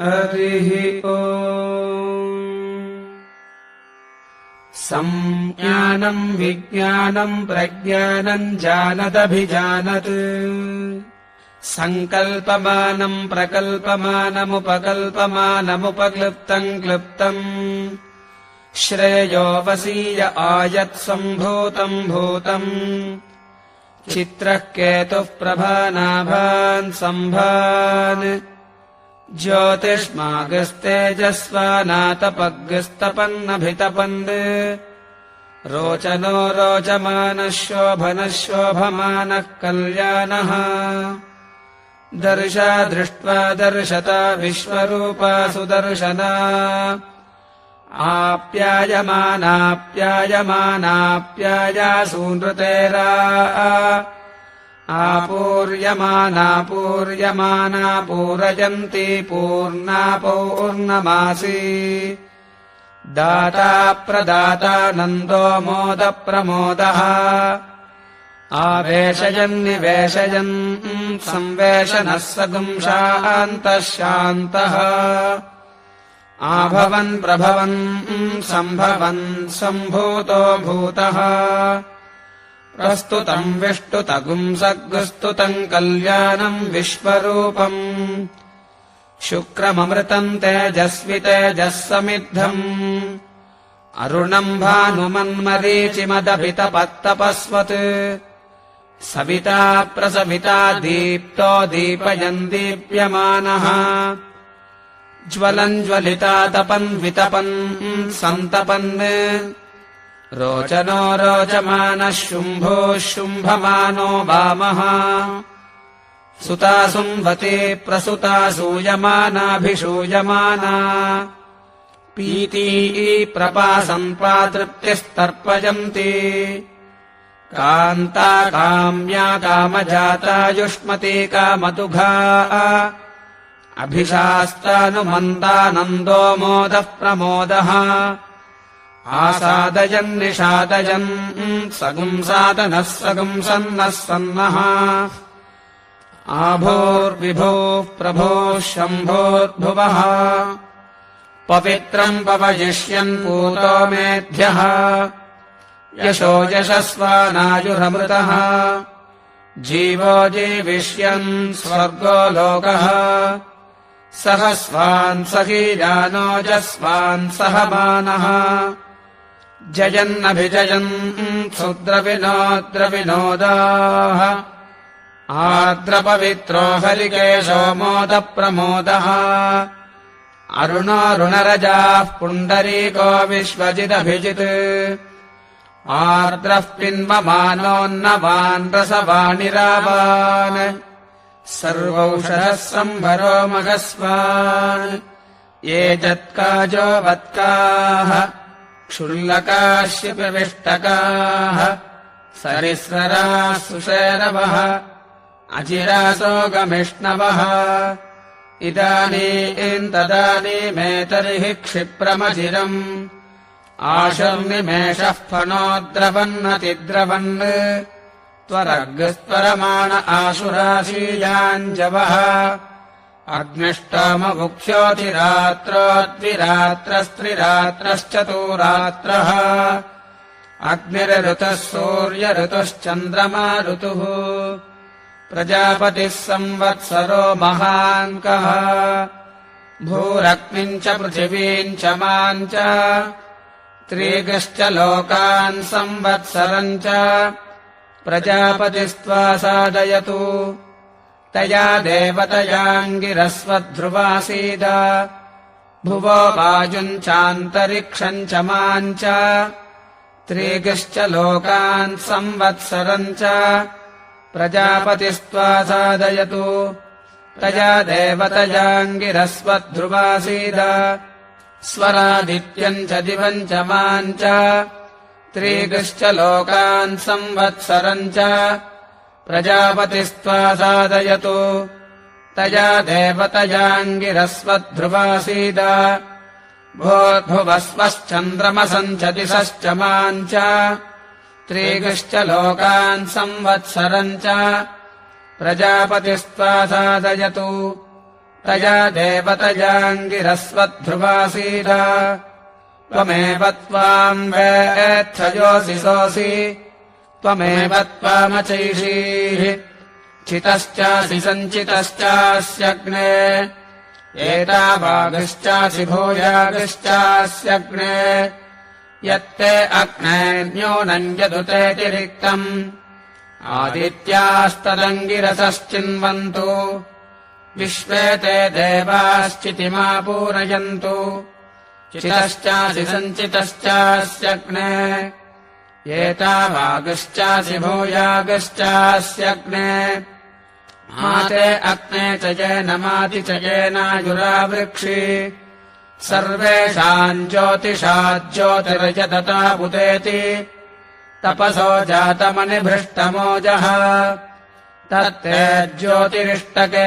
हरिः ओम्। संज्ञानम् विज्ञानम् प्रज्ञानम् जानदभिजानत् सङ्कल्पमानम् प्रकल्पमानमुपकल्पमानमुपक्लृप्तम् क्लृप्तम् श्रेयो वसीय आयत्सम्भूतम् भूतम् चित्रः केतुः प्रभानाभान् सम्भान् ज्योतिष्मागस्तेजस्वानातपग्स्तपन्नभितपन् रोचनो रोचमानः शोभनः शोभमानः कल्याणः दर्शा दृष्ट्वा दर्शता विश्वरूपा सुदर्शना आप्यायमानाप्यायमानाप्यायासूनृतेरा आपूर्यमाना पूर्यमाना पूरयन्ती पूर्णा पौर्णमासी दाता प्रदाता नन्दो मोद प्रमोदः आवेशयन्निवेशयन् संवेशनः सगुं शान्तः शान्तः आभवन् प्रभवन् सम्भवन् सम्भूतो भूतः प्रस्तुतम् विष्टुतगुम् सद्गुस्तुतम् कल्याणम् विश्वरूपम् शुक्रममृतम् तेजस्वि तेजः समिद्धम् अरुणम् भानुमन्मरीचिमदभितपत्तपस्वत् सविता प्रसविता दीप्तो दीपयन् दीप्यमानः ज्वलन् ज्वलिता तपन् वितपन् सन्तपन् रोचनो रोचमानः शुम्भोः शुम्भमानो वामः सुता सुन्वती प्रसुता सूयमानाभिषूयमाना पीती प्रपासन्पा तृप्तिस्तर्पयन्ती कान्ता काम्या कामजाता युष्मती कामदुघा अभिशास्तानुमन्दानन्दो मोदः प्रमोदः आसादयन्निषादयन् सगुंसादनः सगुंसन्नः सन्नः आभोर्विभोः प्रभोः शम्भोर्भुवः पवित्रम् पवयिष्यन् पूतो मेध्यः यशो यशस्वानायुरमृतः जीवो जीविष्यन् स्वर्गो लोकः सहस्वान् सहीजानोजस्वान् सहमानः जयन्नभिजयन् क्षुद्रविनोद्रविनोदाः आर्द्रपवित्रो हरिकेशो मोदप्रमोदः अरुणोऽरुणरजाः पुण्डरीको विश्वजिदभिजित् आर्द्रः पिन्वमानोन्नवान् रसवाणिरावान् सर्वौषधः सम्भरो मघस्वान् ये जत्काजो वत्काः क्षुल्लकाश्यपिविष्टकाः सरिस्रराः सुषेरवः अजिरासो गमिष्णवः इदानीन्तदानीमेतर्हि क्षिप्रमजिरम् आशुर्निमेषः फणोद्रवन्नतिद्रवन् त्वरग्स्त्वरमाण आशुराशीयाञ्जवः अग्निष्टोममुख्योऽतिरात्रोऽद्विरात्रस्त्रिरात्रश्चतुरात्रः अग्निर्ऋतुः सूर्यऋतुश्चन्द्रमा ऋतुः प्रजापतिः संवत्सरो महान्कः भूरग्निम् च पृथिवीम् च माम् च त्रिगश्च लोकान् संवत्सरम् च प्रजापतिस्त्वा सादयतु तया देवतयाङ्गिरस्वध्रुवासीद भुवो वायुम् चान्तरिक्षम् च माम् च त्रिगश्च लोकान् संवत्सरम् च प्रजापतिस्त्वा सादयतु तया देवतयाङ्गिरस्वध्रुवासीद स्वरादित्यम् च दिवम् च माम् च त्रिगश्च लोकान् संवत्सरम् च प्रजापतिस्त्वा सादयतु तया देवतयाङ्गिरस्वध्रुवासीद भूर्भुवस्वश्चन्द्रमसम् च दिशश्च माम् च त्रिगश्च लोकान् संवत्सरम् च प्रजापतिस्त्वा सादयतु तया देवतजाङ्गिरस्वध्रुवासीद त्वमेव त्वाम् वेत्थयोऽसि सोऽसि त्वमेव त्वामचैषीः चितश्चासि सञ्चितश्चास्यग्ने एतावागश्चासि भूयागश्चास्यग्ने यत्ते अग्नेर्न्यूनम् यदुतेतिरिक्तम् आदित्यास्तदङ्गिरसश्चिन्वन्तु विश्वे ते देवाश्चितिमा पूरयन्तु चितश्चासि सञ्चितश्चास्यग्ने एतावागश्चासि भूयागश्चास्यग्ने माते अग्ने च येन माति च येनायुरावृक्षि सर्वेषाम् ज्योतिषा ज्योतिर्यतता बुदेति तपसो जातमनिभृष्टमोजः तत्ते ज्योतिरिष्टके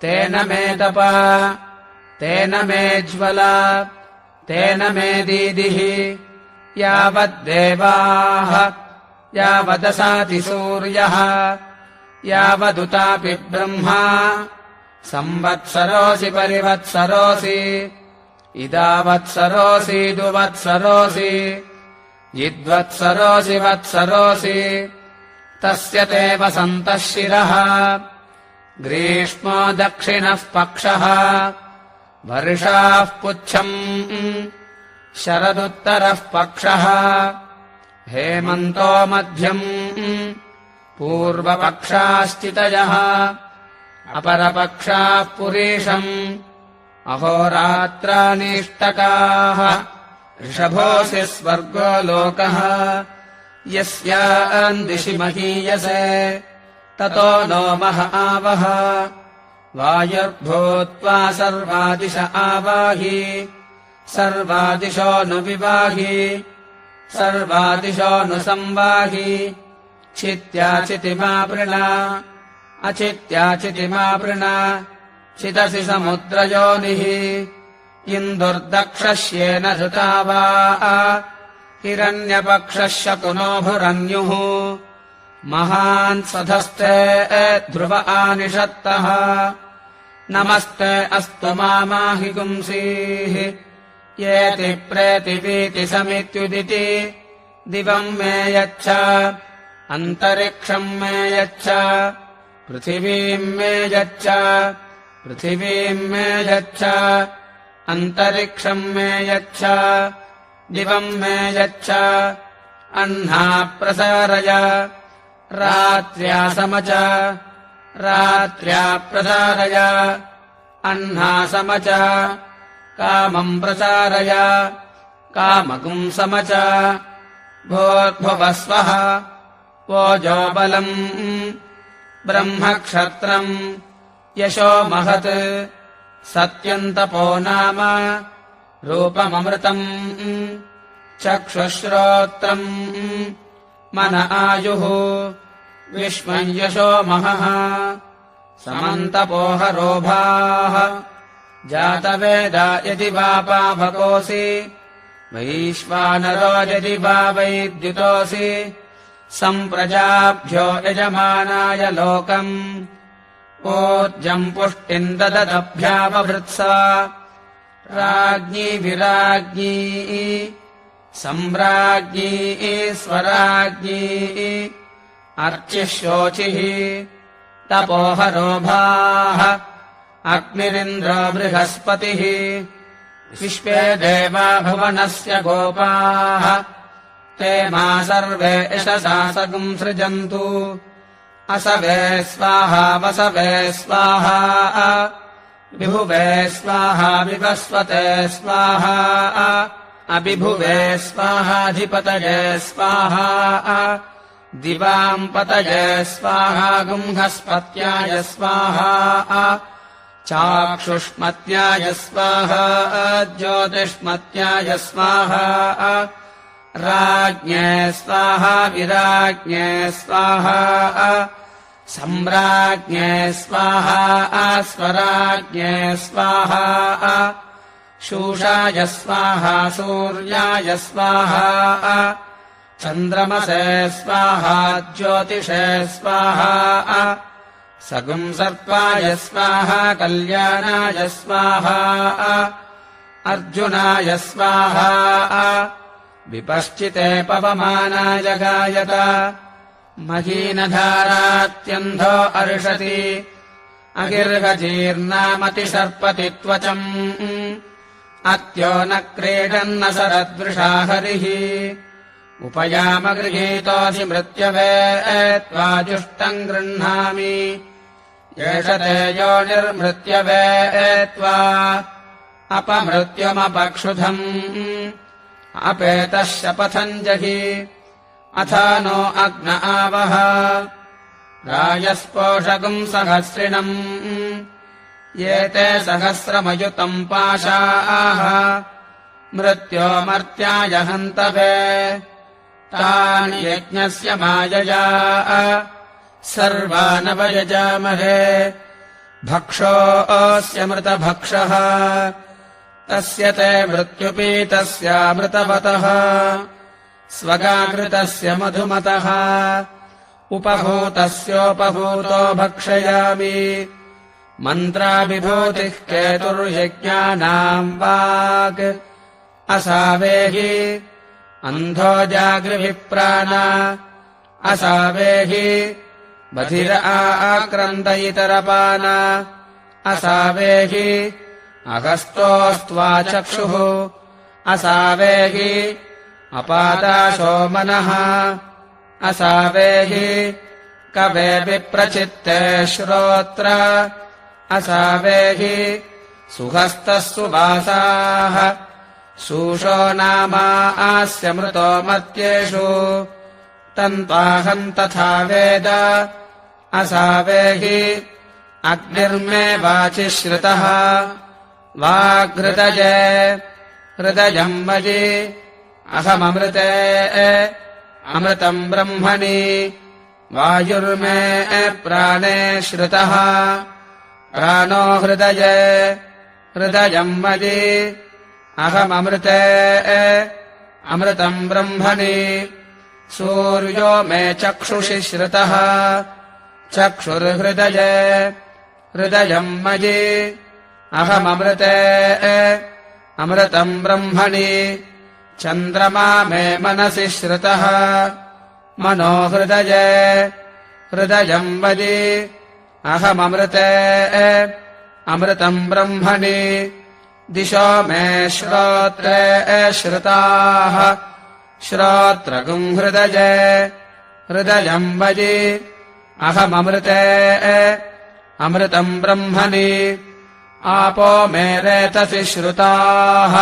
तेन मे तपा तेन मे ज्वला तेन मे दीदिः यावद्देवाः यावदसाति सूर्यः यावदुतापि ब्रह्मा संवत्सरोऽसि परिवत्सरोऽसि इदावत्सरोऽसि दुवत्सरोऽसि यद्वत्सरोऽसि वत्सरोऽसि तस्य ते वसन्तः शिरः ग्रीष्मो दक्षिणः पक्षः वर्षाः पुच्छम् शरदुत्तरः पक्षः हेमन्तो मध्यम् पूर्वपक्षाश्चितयः अपरपक्षाः पुरीषम् अहोरात्रानीष्टकाः ऋषभोऽसि स्वर्गो लोकः यस्याम् दिशि महीयसे ततो नो मह आवह वायुर्भूत्वा सर्वादिश आवाहि सर्वादिशो नु विवाहि सर्वादिशो नु संवाहि चित्याचितिमावृणा अचित्याचितिमावृण चितसि समुद्रयोनिः इन्दुर्दक्षस्येन धृता वा हिरण्यपक्षः शकुनोभुरन्युः महान् सधस्ते ध्रुव आनिषत्तः नमस्ते अस्तु मामाहि पुंसीः येति प्रेतिवीति समित्युदिति दिवम् मे यच्छ अन्तरिक्षम् मे यच्छ पृथिवीम् मे यच्छ पृथिवीम् मे यच्छ अन्तरिक्षम् मे यच्छ दिवम् मे यच्छ अह्ना प्रसारय रात्र्या समच रात्र्या प्रसारय अह्ना समच कामम् प्रसारय कामकुम् समच भूर्भुवस्वः ओजो बलम् ब्रह्मक्षत्रम् यशो महत् सत्यन्तपो नाम रूपममृतम् चक्षुश्रोत्रम् मन आयुः विश्वम् यशो महः समन्तपोहरोभाः जातवेदा यदि वा पावकोऽसि वैश्वानरो यदि वा वैद्युतोऽसि सम्प्रजाभ्यो यजमानाय लोकम् ऊर्जम् पुष्टिम् दददभ्यावभृत्सा राज्ञी विराज्ञी सम्राज्ञी स्वराज्ञी अर्चिः शोचिः तपोहरोभाः अग्निरिन्द्रो बृहस्पतिः विश्वे देवा भुवनस्य गोपाः ते मा सर्वे यशसासगम् सृजन्तु असवे स्वाहा वसवे स्वाहा विभुवे स्वाहा विवस्वते स्वाहा अभिभुवे स्वाहाधिपतये स्वाहा दिवाम्पतये स्वाहा गुंहस्पत्याय स्वाहा चाक्षुष्मत्याय स्वाहा ज्योतिष्मत्याय स्वाहा राज्ञे स्वाहा विराज्ञे स्वाहा सम्राज्ञे स्वाहा स्वराज्ञे स्वाहा शूषाय स्वाहा सूर्याय स्वाहा चन्द्रमसे स्वाहा ज्योतिषे स्वाहा सगुं सर्पाय स्वाहा कल्याणाय स्वाहा अर्जुनाय स्वाहा विपश्चिते पवमानाय गायत महीनधारात्यन्धो अर्षति अगिर्हजीर्णामतिशर्पति त्वचम् अत्यो न क्रीडन्न सरद्वृषा हरिः उपयामगृहीतोऽसि मृत्यवे त्वाजुष्टम् गृह्णामि एष ते योनिर्मृत्यवे त्वा अपमृत्युमपक्षुधम् अपेतः शपथम् जहि अथ नो अग्न आवह रायस्पोषगुम् सहस्रिणम् ये ते सहस्रमयुतम् पाशाः मृत्योमर्त्याय हन्तवे तानि यज्ञस्य मायया सर्वानवयजामहे भक्षोऽस्य मृतभक्षः तस्य ते मृत्युपीतस्यामृतवतः स्वगाकृतस्य मधुमतः उपभूतस्योपभूतो भक्षयामि मन्त्राभिभूतिः केतुर्यज्ञानाम् वाक् असावेहि अन्धो जागृभिप्राण असावेहि बधिर आक्रन्द इतरपान असावेहि अगस्तोस्त्वा चक्षुः असावेहि अपादाशो मनः असावेहि कवे विप्रचित्ते श्रोत्र असावेहि सुहस्तः सुवासाः शूषो नामा आस्य मृतो मर्त्येषु तन्त्वाहम् तथा वेद असावेहि अग्निर्मे वाचि श्रुतः वाग्हृदये हृदयम् मयि अहममृते अमृतम् ब्रह्मणि वायुर्मे प्राणे श्रुतः प्राणो हृदये हृदयम् मयि अहममृते अमृतम् ब्रह्मणि सूर्यो मे चक्षुषि श्रुतः चक्षुर्हृदये हृदयम् मयि अहममृते अमृतम् ब्रह्मणि चन्द्रमा मे मनसि श्रुतः मनो हृदये हृदयम् मयि अहममृते अमृतम् ब्रह्मणि दिशो मे श्रोत्रे श्रुताः श्रोत्रगुम् हृदये हृदयम् मयि अहममृते अमृतम् ब्रह्मणि आपो मे रेतसि श्रुताः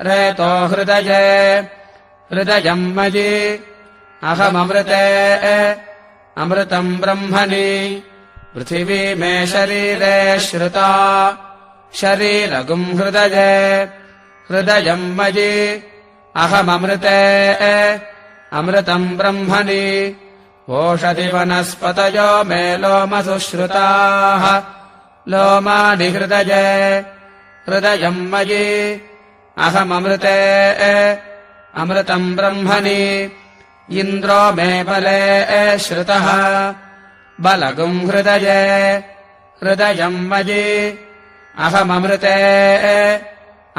रेतो हृदये हृदयम् मयि अहममृते अमृतम् ब्रह्मणि पृथिवी मे शरीरे श्रुता शरीरगुम् हृदये हृदयम् मयि अहममृते अमृतम् ब्रह्मणि ओषधिवनस्पतयो मे लोमसु श्रुताः लोमानि हृदये हृदयम् मयि अहममृते अमृतम् ब्रह्मणि इन्द्रो मे बले श्रुतः बलगुम् हृदये हृदयम् मयि अहममृते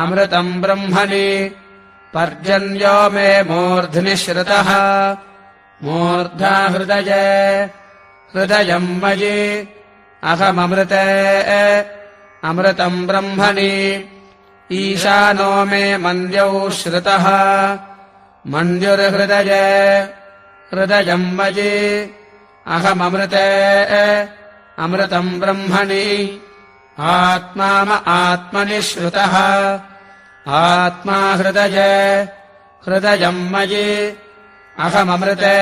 अमृतम् ब्रह्मणि पर्जन्यो मे मूर्ध्नि श्रुतः मूर्धा हृदये हृदयम् मयि अहममृते अमृतम् ब्रह्मणि ईशानो मे मन्द्यौ श्रुतः मन्द्युर्हृदये हृदयम् मयि अहममृते अमृतम् ब्रह्मणि आत्मा आत्मनि श्रुतः आत्मा हृदये हृदयम् मयि अहममृते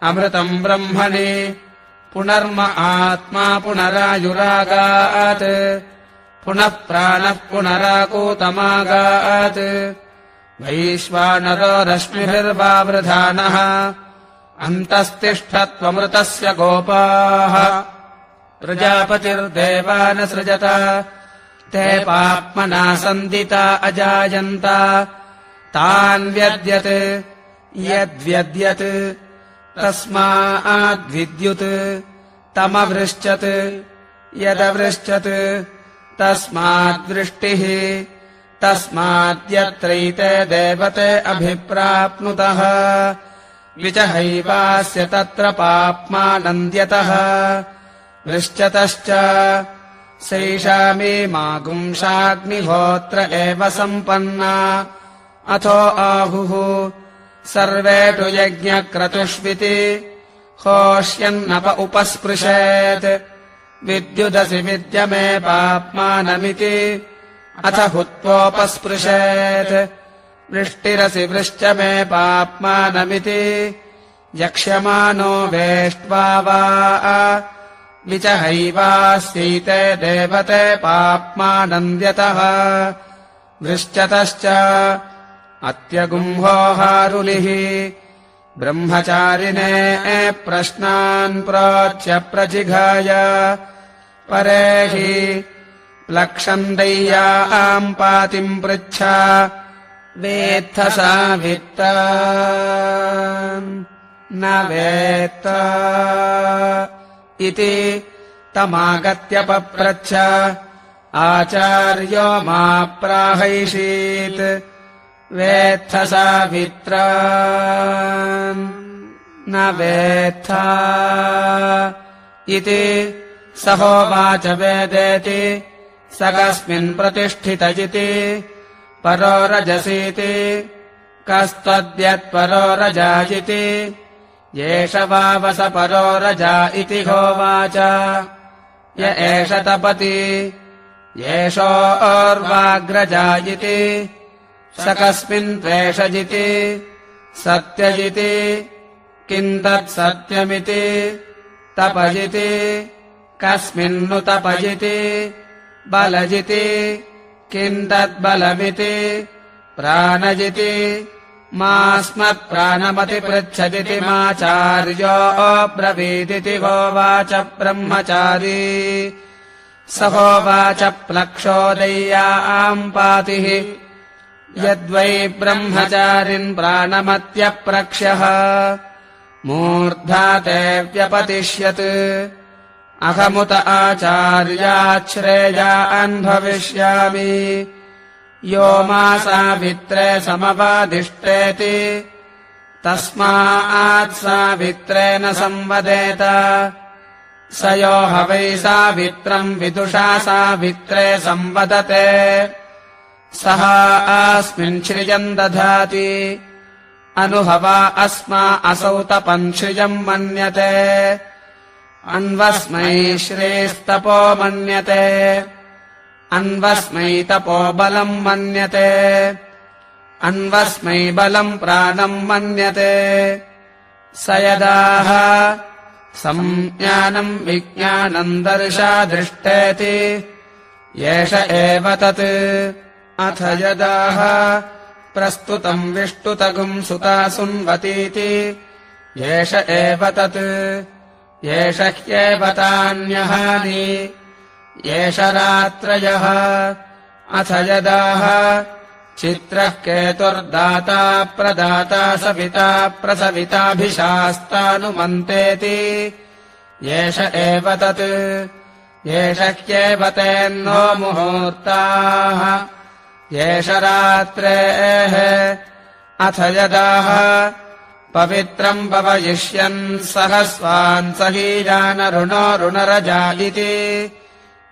अमृतम् ब्रह्मणि पुनर्म आत्मा पुनरायुरागात् पुनः प्राणः पुनराकूतमागात् वैश्वानरो रश्मिभिर्वावृधानः अन्तस्तिष्ठत्वमृतस्य गोपाः प्रजापतिर्देवान् सृजत ते पाप्मना सन्दिता अजायन्त तान् व्यद्यत् यद्व्यद्यत् तस्माद्विद्युत् तमवृश्चत् यदवृश्चत् तस्माद्वृष्टिः तस्माद्यत्रैते देवते अभिप्राप्नुतः विचहैवास्य तत्र पाप्मानन्द्यतः वृश्चतश्च सैषा मीमागुंसाग्निहोत्र एव सम्पन्ना अथो आहुः सर्वेषु यज्ञक्रतुष्विति होष्यन्नप उपस्पृशेत् विद्युदसि विद्यमे पाप्मानमिति अथ हुत्वोपस्पृशेत् वृष्टिरसि वृश्च मे पाप्मानमिति यक्ष्यमानो वेष्ट्वा वा विचहैवास्यैते देवते पाप्मानन्द्यतः वृश्चतश्च अत्यगुम्होहारुलिः ब्रह्मचारिणे प्रश्नान् प्रोच्य प्रजिघाय परे हि प्लक्षन्दैयाम् पातिम् पृच्छा वेत्थ सावित्त न वेत्त इति तमागत्य पप्रच्छ आचार्यो मा प्राहैषीत् वेत्थ सावित्र न वेत्थ इति सहोवाच वेदेति स कस्मिन् प्रतिष्ठित इति परो रजसीति कस्त्वद्यत्परो रजा इति येष वावस परो रजा इति होवाच य एष तपति येषोर्वाग्रजा इति स कस्मिन् त्वेषजिति सत्यजिति किम् तत्सत्यमिति तपजिति कस्मिन्नु तपजिति बलजिति किम् तद्बलमिति प्राणजिति मास्मत्प्राणमति पृच्छदिति माचार्यो ब्रवीदिति होवाच ब्रह्मचारी स होवाच प्लक्षोदय्याम् पातिः यद्वै ब्रह्मचारिन् प्राणमत्यप्रक्ष्यः मूर्धा ते व्यपतिष्यत् अहमुत आचार्याच्छ्रेयान् भविष्यामि यो मा सावित्रे समवादिष्टेति तस्मात् सावित्रेण संवदेत स यो ह वै सावित्रम् विदुषा सावित्रे संवदते सः अस्मिन् श्रियम् दधाति अनुभवा अस्मा असौ तपन् श्रियम् मन्यते अन्वस्मै श्रेस्तपो मन्यते अन्वस्मै तपो बलम् मन्यते अन्वस्मै बलम् प्राणम् मन्यते स यदाह संज्ञानम् विज्ञानम् दर्शादृष्टेति येष एव तत् अथ यदाह प्रस्तुतम् विष्टुतगुम् सुतासुन्वतीति येष एव तत् येष ह्येव तान्यहानि येष रात्रयः अथ यदाह चित्रः केतुर्दाता प्रदाता सविता प्रसविताभिशास्तानुमन्तेति येष एव तत् येष ह्येव तेन्नो मुहूर्ताः येष रात्रेः अथ यदाह पवित्रम् पवयिष्यन् सहस्वान् सहीजानरुणो रुणरजा इति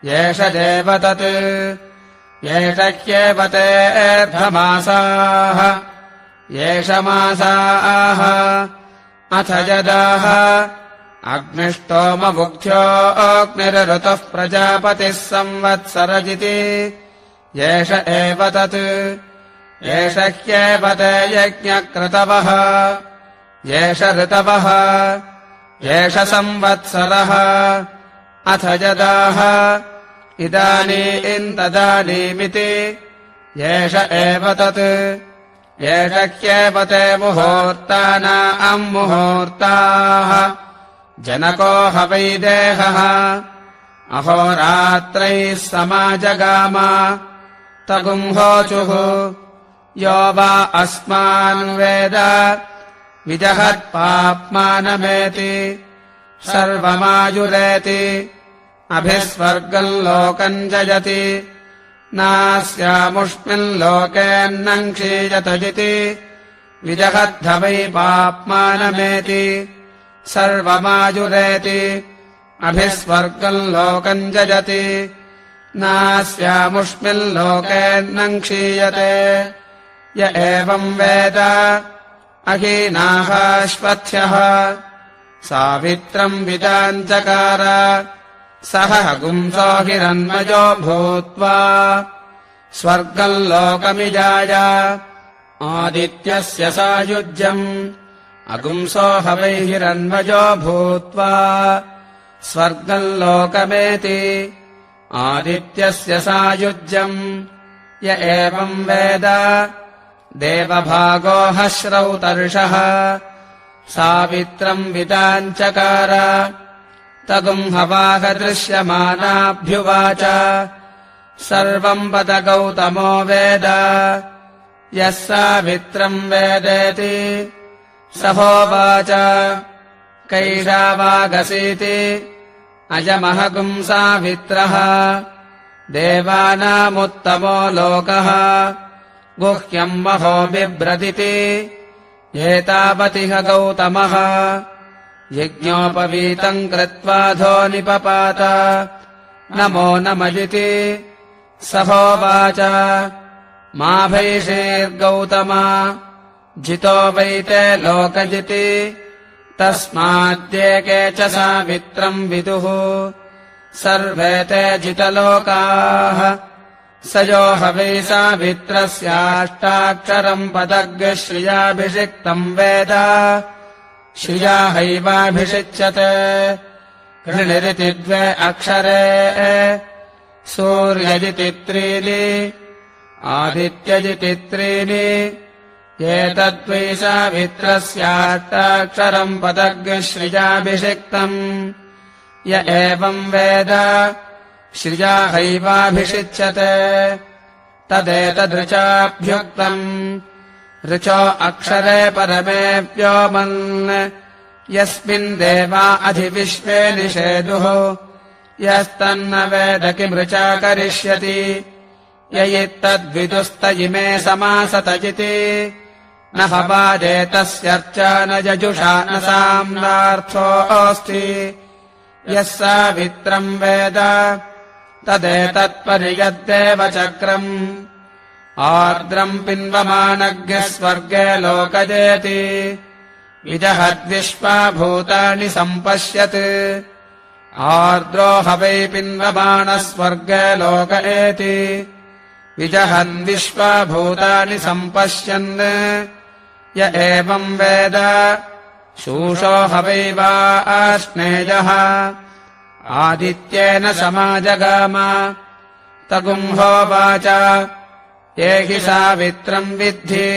येष देव तत् येष ह्येव तेऽर्धमासाः येष मासाः अथ यदाह अग्निष्टोममुख्यो अग्निरऋतुः प्रजापतिः संवत्सरजिति येष एव तत् येष ह्येव ते यज्ञक्रतवः येष ऋतवः येष संवत्सरः अथ यदाह इदानीम् तदानीमिति येष एव तत् येष ह्येव ते मुहूर्तानाम् मुहूर्ताः जनको ह वै देहः अहोरात्रैः समाजगाम तगुम्होचुः यो वा अस्मान् वेद विजहत्पाप्मानमेति सर्वमायुरेति अभिस्वर्गम् लोकम् जयति नास्यामुष्मिल्लोकेऽन्नम् क्षीयतजिति विजहद्ध वै पाप्मानमेति सर्वमायुरेति अभिस्वर्गम् लोकम् जयति नास्यामुष्मिल्लोकेऽन्नम् क्षीयते य एवम् वेद अहीनाहाश्वत्थ्यः सावित्रम् विदाञ्चकार सह गुंसो हिरण्मयो भूत्वा स्वर्गम् लोकमिजाय आदित्यस्य सायुज्यम् अगुंसो हवै हिरण्मयो भूत्वा स्वर्गम् लोकमेति आदित्यस्य सायुज्यम् य एवम् वेद देवभागो हश्रौतर्षः सावित्रम् विदाञ्चकार तगुंहवाह दृश्यमानाभ्युवाच सर्वम् पद गौतमो वेद यः सावित्रम् वेदेति सहोवाच कैषावागसीति अयमहगुम् सावित्रः देवानामुत्तमो लोकः गुह्यम् महो बिभ्रदिति एतावतिह गौतमः यज्ञोपवीतम् कृत्वाधो निपपात नमो नमजिति सहोवाच मा भैषीर्गौतमा जितो वैते लोकजिति तस्माद्येके च सावित्रम् विदुः सर्वे ते जितलोकाः स यो हवै सावित्रस्याष्टाक्षरम् पदग्ः श्रियाभिषिक्तम् वेद श्रिया हैवाभिषिच्यते कृणिरिति 2 अक्षरे सूर्यजिति 3 आदित्यजिति 3 एतद्वै सावित्रस्याष्टाक्षरम् पदग्ः श्रियाभिषिक्तम् य एवम् वेद श्रिया हैवाभिषिच्यते तदेतदृचाभ्युक्तम् ऋचो अक्षरे परमे व्योमन् यस्मिन् देवा अधिविश्वे निषेदुः यस्तन्न वेद किमृचा करिष्यति य इत्तद्विदुस्त इमे समासतजिति न हवादेतस्यर्चा न यजुषा न साम्नार्थोऽस्ति यः सावित्रम् वेद तदेतत्पर्यद्देव चक्रम् आर्द्रम् पिन्वमानग्ः स्वर्गे लोकजेति विजहद्विश्वा भूतानि सम्पश्यत् आर्द्रो हवै पिन्वमानः स्वर्गे लोक एति विजहन्विश्वा भूतानि सम्पश्यन् य एवम् वेद शूषो हवै वा आश्नेयः आदित्येन समाजगाम तगुंहोवाच ये हि सावित्रम् विद्धि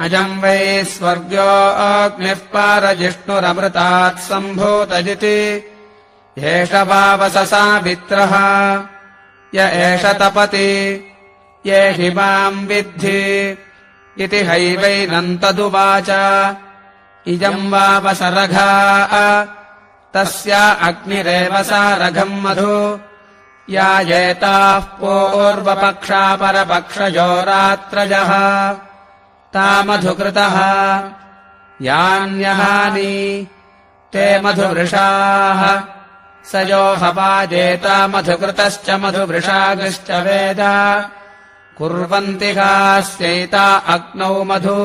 अजम् वै स्वर्गो अग्निः पारजिष्णुरमृतात् सम्भूतजिति एष वावस सावित्रः य एष तपति ये हि माम् विद्धि इति हैवैनन्तदुवाच इजम् वावसरघा तस्या अग्निरेव सारघम् मधु यायेताः पूर्वपक्षा परपक्षयोरात्रजः तामधुकृतः यान्यहानि ते मधुवृषाः स यो हवाजेता मधुकृतश्च मधुवृषागश्च वेद कुर्वन्ति हास्यैता अग्नौ मधु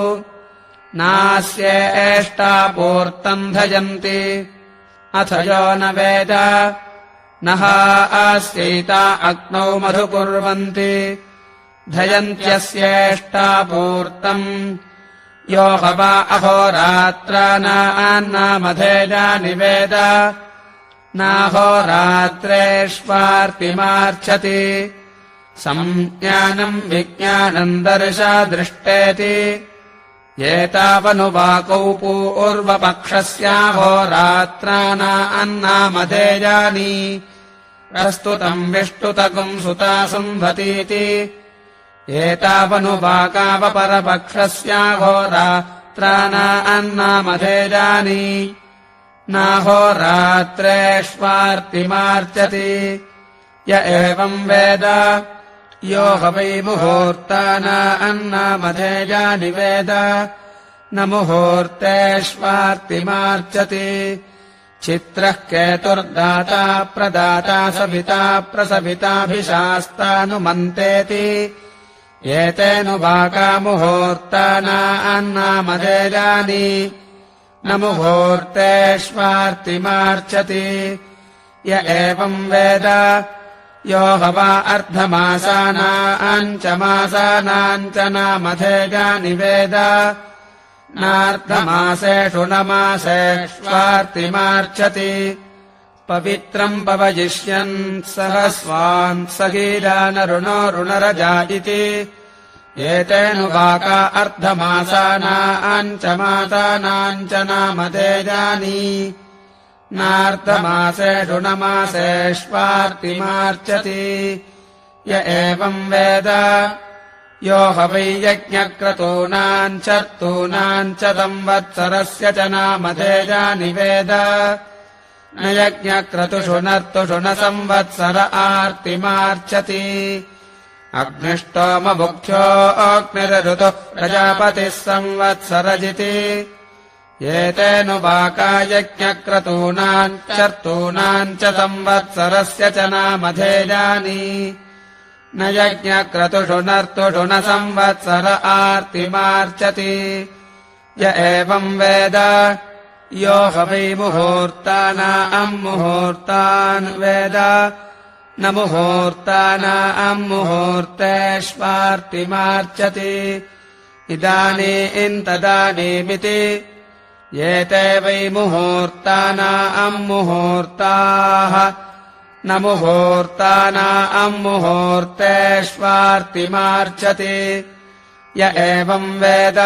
नास्येष्टा पूर्तम् धयन्ति अथ यो न वेद न हास्यैता अग्नौ मधु कुर्वन्ति धयन्त्यस्येष्टा पूर्तम् यो हवा अहोरात्रानान्नामधेजानि वेद नाहोरात्रेष्वार्तिमार्च्छति संज्ञानम् विज्ञानम् दर्शादृष्टेति एतावनुवाकौ पूर्वपक्षस्याहोरात्रानान्नामधेयानि प्रस्तुतम् विष्टुतकुम् सुता संभतीति एतावनुवाकावपरपक्षस्याहोरात्रानान्नामधेयानि नाहोरात्रेष्वार्तिमार्चति य एवम् वेद यो ह वै मुहूर्तानान्नामधेयानि वेद न मुहूर्तेष्वार्तिमार्चति चित्रः केतुर्दाता प्रदाता सविता प्रसविताभिशास्तानुमन्तेति एतेनुवाका मुहूर्तानान्नामधेयानि न मुहूर्तेष्वार्तिमार्चति य एवम् वेद यो ह वा अर्धमासानाम् च मासानाम् च नामधेयानि वेद नार्धमासेषु न मासेष्वार्तिमार्चति पवित्रम् पवजिष्यन् सहस्वान् सहीरानरुणो रुणरजा इति एतेनुवाका अर्धमासानाम् च मासानाम् च नामधेयानि नार्धमासेषु न मासेष्वार्तिमार्चति य एवम् वेद यो ह वै यज्ञक्रतूनाम् चर्तूनाम् च संवत्सरस्य च नामधेयानि वेद न यज्ञक्रतुषु नर्तुषु न संवत्सर आर्तिमार्चति अग्निष्टोममुख्यो अग्निरऋतुः प्रजापतिः संवत्सरजिति एतेनुवाका यज्ञक्रतूनाम् चर्तूनाम् च संवत्सरस्य च नामधेयानि न यज्ञक्रतुषु नर्तुषु न संवत्सर आर्तिमार्चति य एवम् वेद यो ह वै मुहूर्तानाम् मुहूर्तान् वेद न मुहूर्तानाम् मुहूर्तेष्वार्तिमार्चति इदानीम् तदानीमिति एते वै मुहूर्तानाम् मुहूर्ताः न मुहूर्तानाम् मुहूर्तेष्वार्तिमार्चति य एवम् वेद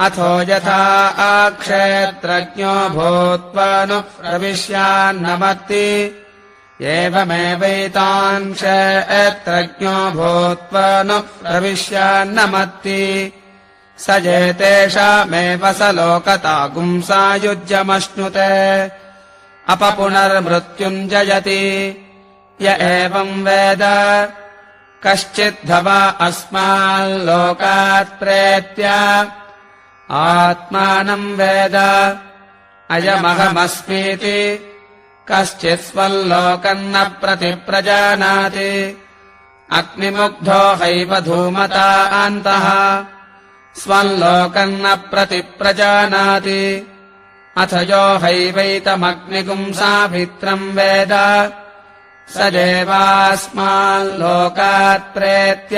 अथो यथा आक्षेत्रज्ञो भूत्वा नु प्रविश्यान्नमत्ति एवमेवैतान् क्षेत्रज्ञो भूत्वा नु प्रविश्यान्नमत्ति स जेतेषामेव स लोकतागुंसायुज्यमश्नुते अपपुनर्मृत्युञ्जयति य एवम् वेद कश्चिद्धवा अस्माल्लोकात् प्रेत्य आत्मानम् वेद अयमहमस्मीति कश्चित् स्वल्लोकम् न प्रतिप्रजानाति अग्निमुग्धो हैव धूमता अन्तः स्वल्लोकम् न प्रतिप्रजानाति अथ यो हैवैतमग्निगुंसाभित्रम् वेद स देवास्माल्लोकात् प्रेत्य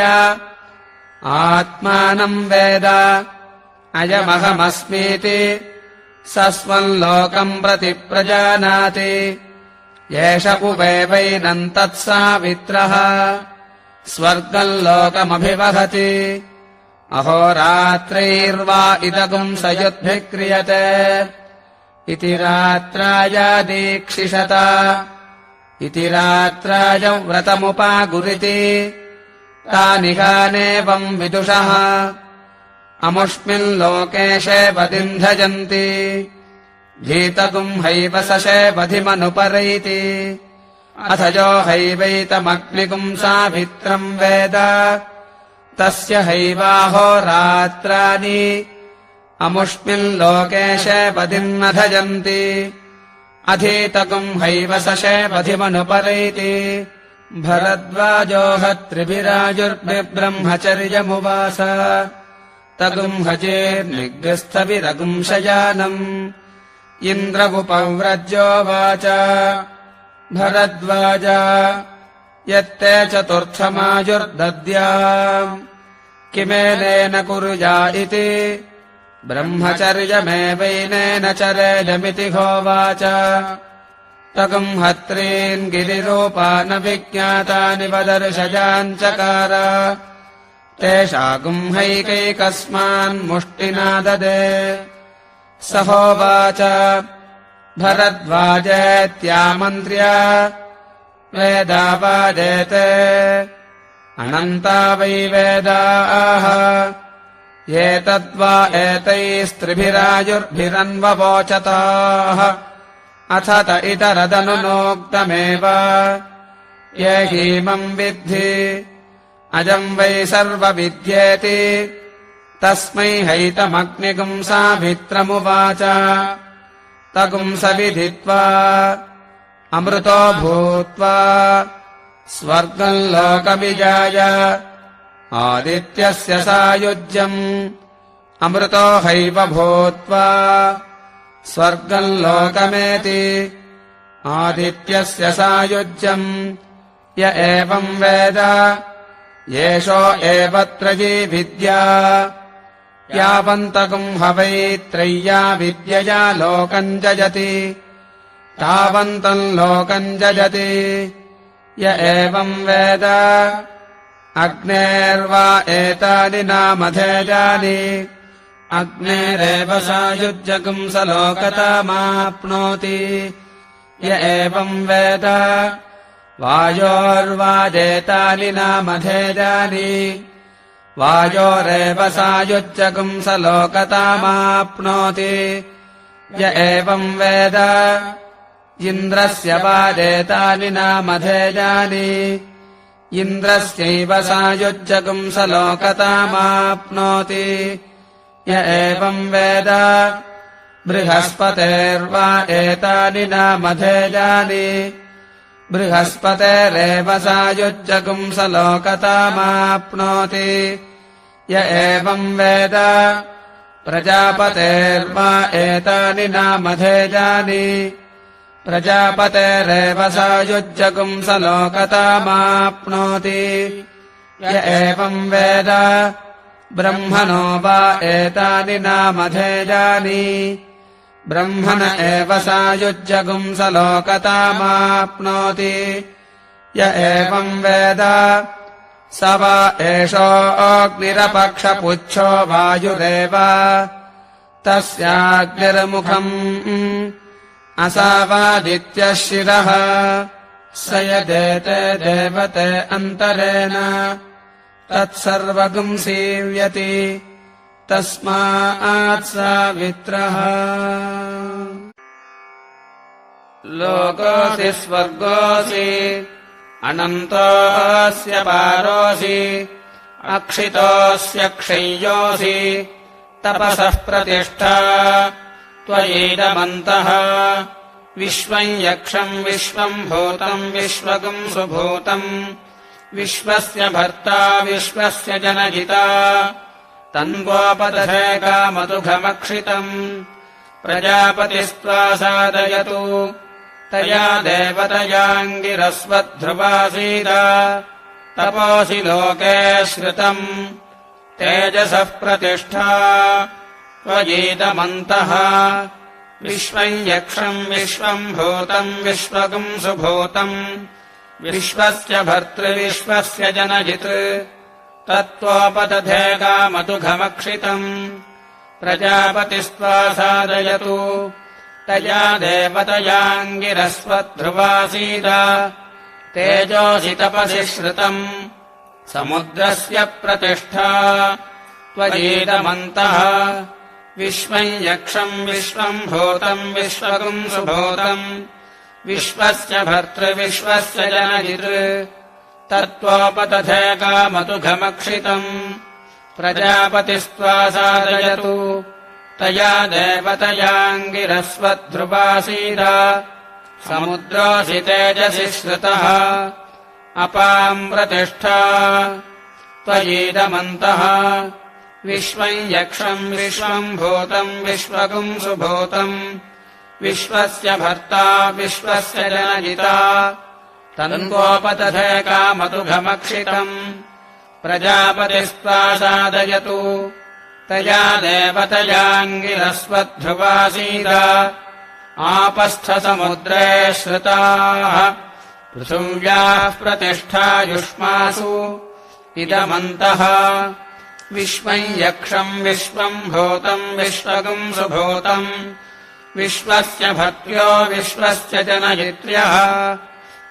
आत्मानम् वेद अयमहमस्मीति स स्वल्लोकम् प्रतिप्रजानाति एष उपेवैनम् तत्सावित्रः स्वर्गम् लोकमभिवहति अहोरात्रैर्वा इदगुंसयुद्भिः क्रियते इति रात्राय दीक्षिषत इति रात्राय व्रतमुपागुरिति तानिहानेवम् विदुषः अमुष्मिल्लोके शेवदिन्धजन्ति धीतगुम् हैव स शेवधिमनुपरैति अथ यो हैवैतमग्निगुंसाभित्रम् वेद तस्य हैवाहोरात्राणि अमुष्मिल्लोके शेवदिन्नधजन्ति अधीतगुम् हैव स शेवधिमनुपरैति भरद्वाजो हत्रिभिराजुर्भिब्रह्मचर्यमुवास तगुम् हचेर्निग्रस्थविरगुंशयानम् इन्द्रवुपव्रज्योवाच भरद्वाज यत्ते चतुर्थमायुर्दद्याम् किमेनेन कुरुजा इति ब्रह्मचर्यमेवैनेन चरेदमिति होवाच तगुम् हत्रीन् गिरिरूपान् विज्ञातानि वदर्शयाञ्चकार तेषागुम् हैकैकस्मान्मुष्टिना ददे स होवाच भरद्वाजेत्यामन्त्र्य वेदावादेते अनन्ता वै वेदाः एतद्वा एतैस्त्रिभिरायुर्भिरन्ववोचताः अथ त इतरदनुनोक्तमेव ये हीमम् विद्धि अजम् वै सर्वविद्येति तस्मै हैतमग्निगुंसाभित्रमुवाच तगुंसविदित्वा अमृतो भूत्वा स्वर्गम् लोकविजाय आदित्यस्य सायुज्यम् अमृतो हैव भूत्वा स्वर्गम् लोकमेति आदित्यस्य सायुज्यम् य एवम् वेद येषो एव त्रयी विद्या यावन्तगुम् हवै त्रय्या विद्यया लोकम् जयति तावन्तम् लोकम् जयति य एवम् वेद अग्नेर्वा एतानि नामधेयानि अग्नेरेव सायुज्यगुम् स लोकतामाप्नोति य एवम् वेद वायोर्वाजेतानि नामधेयानि वायोरेव सायुज्यगुम् स लोकतामाप्नोति य एवम् वेद इन्द्रस्य वाजेतानि नामधेयानि इन्द्रस्यैव सायुज्यगुम् स लोकतामाप्नोति य एवम् वेद बृहस्पतेर्वा एतानि नामधेयानि बृहस्पतेरेव सायुज्यगुम् स लोकतामाप्नोति य एवम् वेद प्रजापतेर्वा एतानि नामधेयानि प्रजापतेरेव सायुज्यगुम् स लोकतामाप्नोति य एवम् वेद ब्रह्मणो वा एतानि नामधेयानि ब्रह्मण एव सायुज्यगुम् स लोकतामाप्नोति य एवम् वेद स वा एषोऽग्निरपक्षपुच्छो वायुरेव तस्याग्निर्मुखम् असावादित्यः शिरः स यदेते देवते अन्तरेण तत्सर्वगुम् सीव्यति तस्मात् सावित्रः लोकोऽसि स्वर्गोऽसि अनन्तोऽस्य पारोऽसि अक्षितोऽस्य क्षय्योऽसि तपसः प्रतिष्ठा त्वयैदमन्तः विश्वम् यक्षम् विश्वम् भूतम् विश्वगुम् सुभूतम् विश्वस्य भर्ता विश्वस्य जनजिता तन्वोपदधे कामतुघमक्षितम् प्रजापतिस्त्वा सादयतु तया देवतयाङ्गिरस्वध्रुवासीद तपोसि लोके श्रुतम् तेजसः प्रतिष्ठा त्वयैदमन्तः विश्वम् यक्षम् विश्वम् भूतम् विश्वगुम् सुभूतम् विश्वस्य भर्तृविश्वस्य जनजित् तत्त्वोपदधे कामतुघमक्षितम् प्रजापतिस्त्वा सादयतु तया देवतयाङ्गिरस्वध्रुवासीद तेजोसि तपसि श्रुतम् समुद्रस्य प्रतिष्ठा त्वयैदमन्तः विश्वम् यक्षम् विश्वम् भूतम् विश्वगुम् सुभूतम् विश्वस्य भर्तृविश्वस्य जनजित् तत्त्वोपदधे कामतुघमक्षितम् प्रजापतिस्त्वा सादयतु तया देवतयाङ्गिरस्वध्रुवासीद समुद्रोऽसि तेजसि श्रुतः अपाम् प्रतिष्ठा त्वयैदमन्तः विश्वम् यक्षम् विश्वम् भूतम् विश्वगुम् सुभूतम् विश्वस्य भर्ता विश्वस्य जनजिता तन्वोपदधे कामतुघमक्षितम् प्रजापतिस्त्वा सादयतु तया देवतयाङ्गिरस्वध्रुवासीद आपस्थसमुद्रे श्रुताः पृथिव्याः प्रतिष्ठा युष्मासु इदमन्तः विश्वम् यक्षम् विश्वम् भूतम् विश्वगुम् सुभूतम् विश्वस्य भर्त्यो विश्वस्य जनयित्र्यः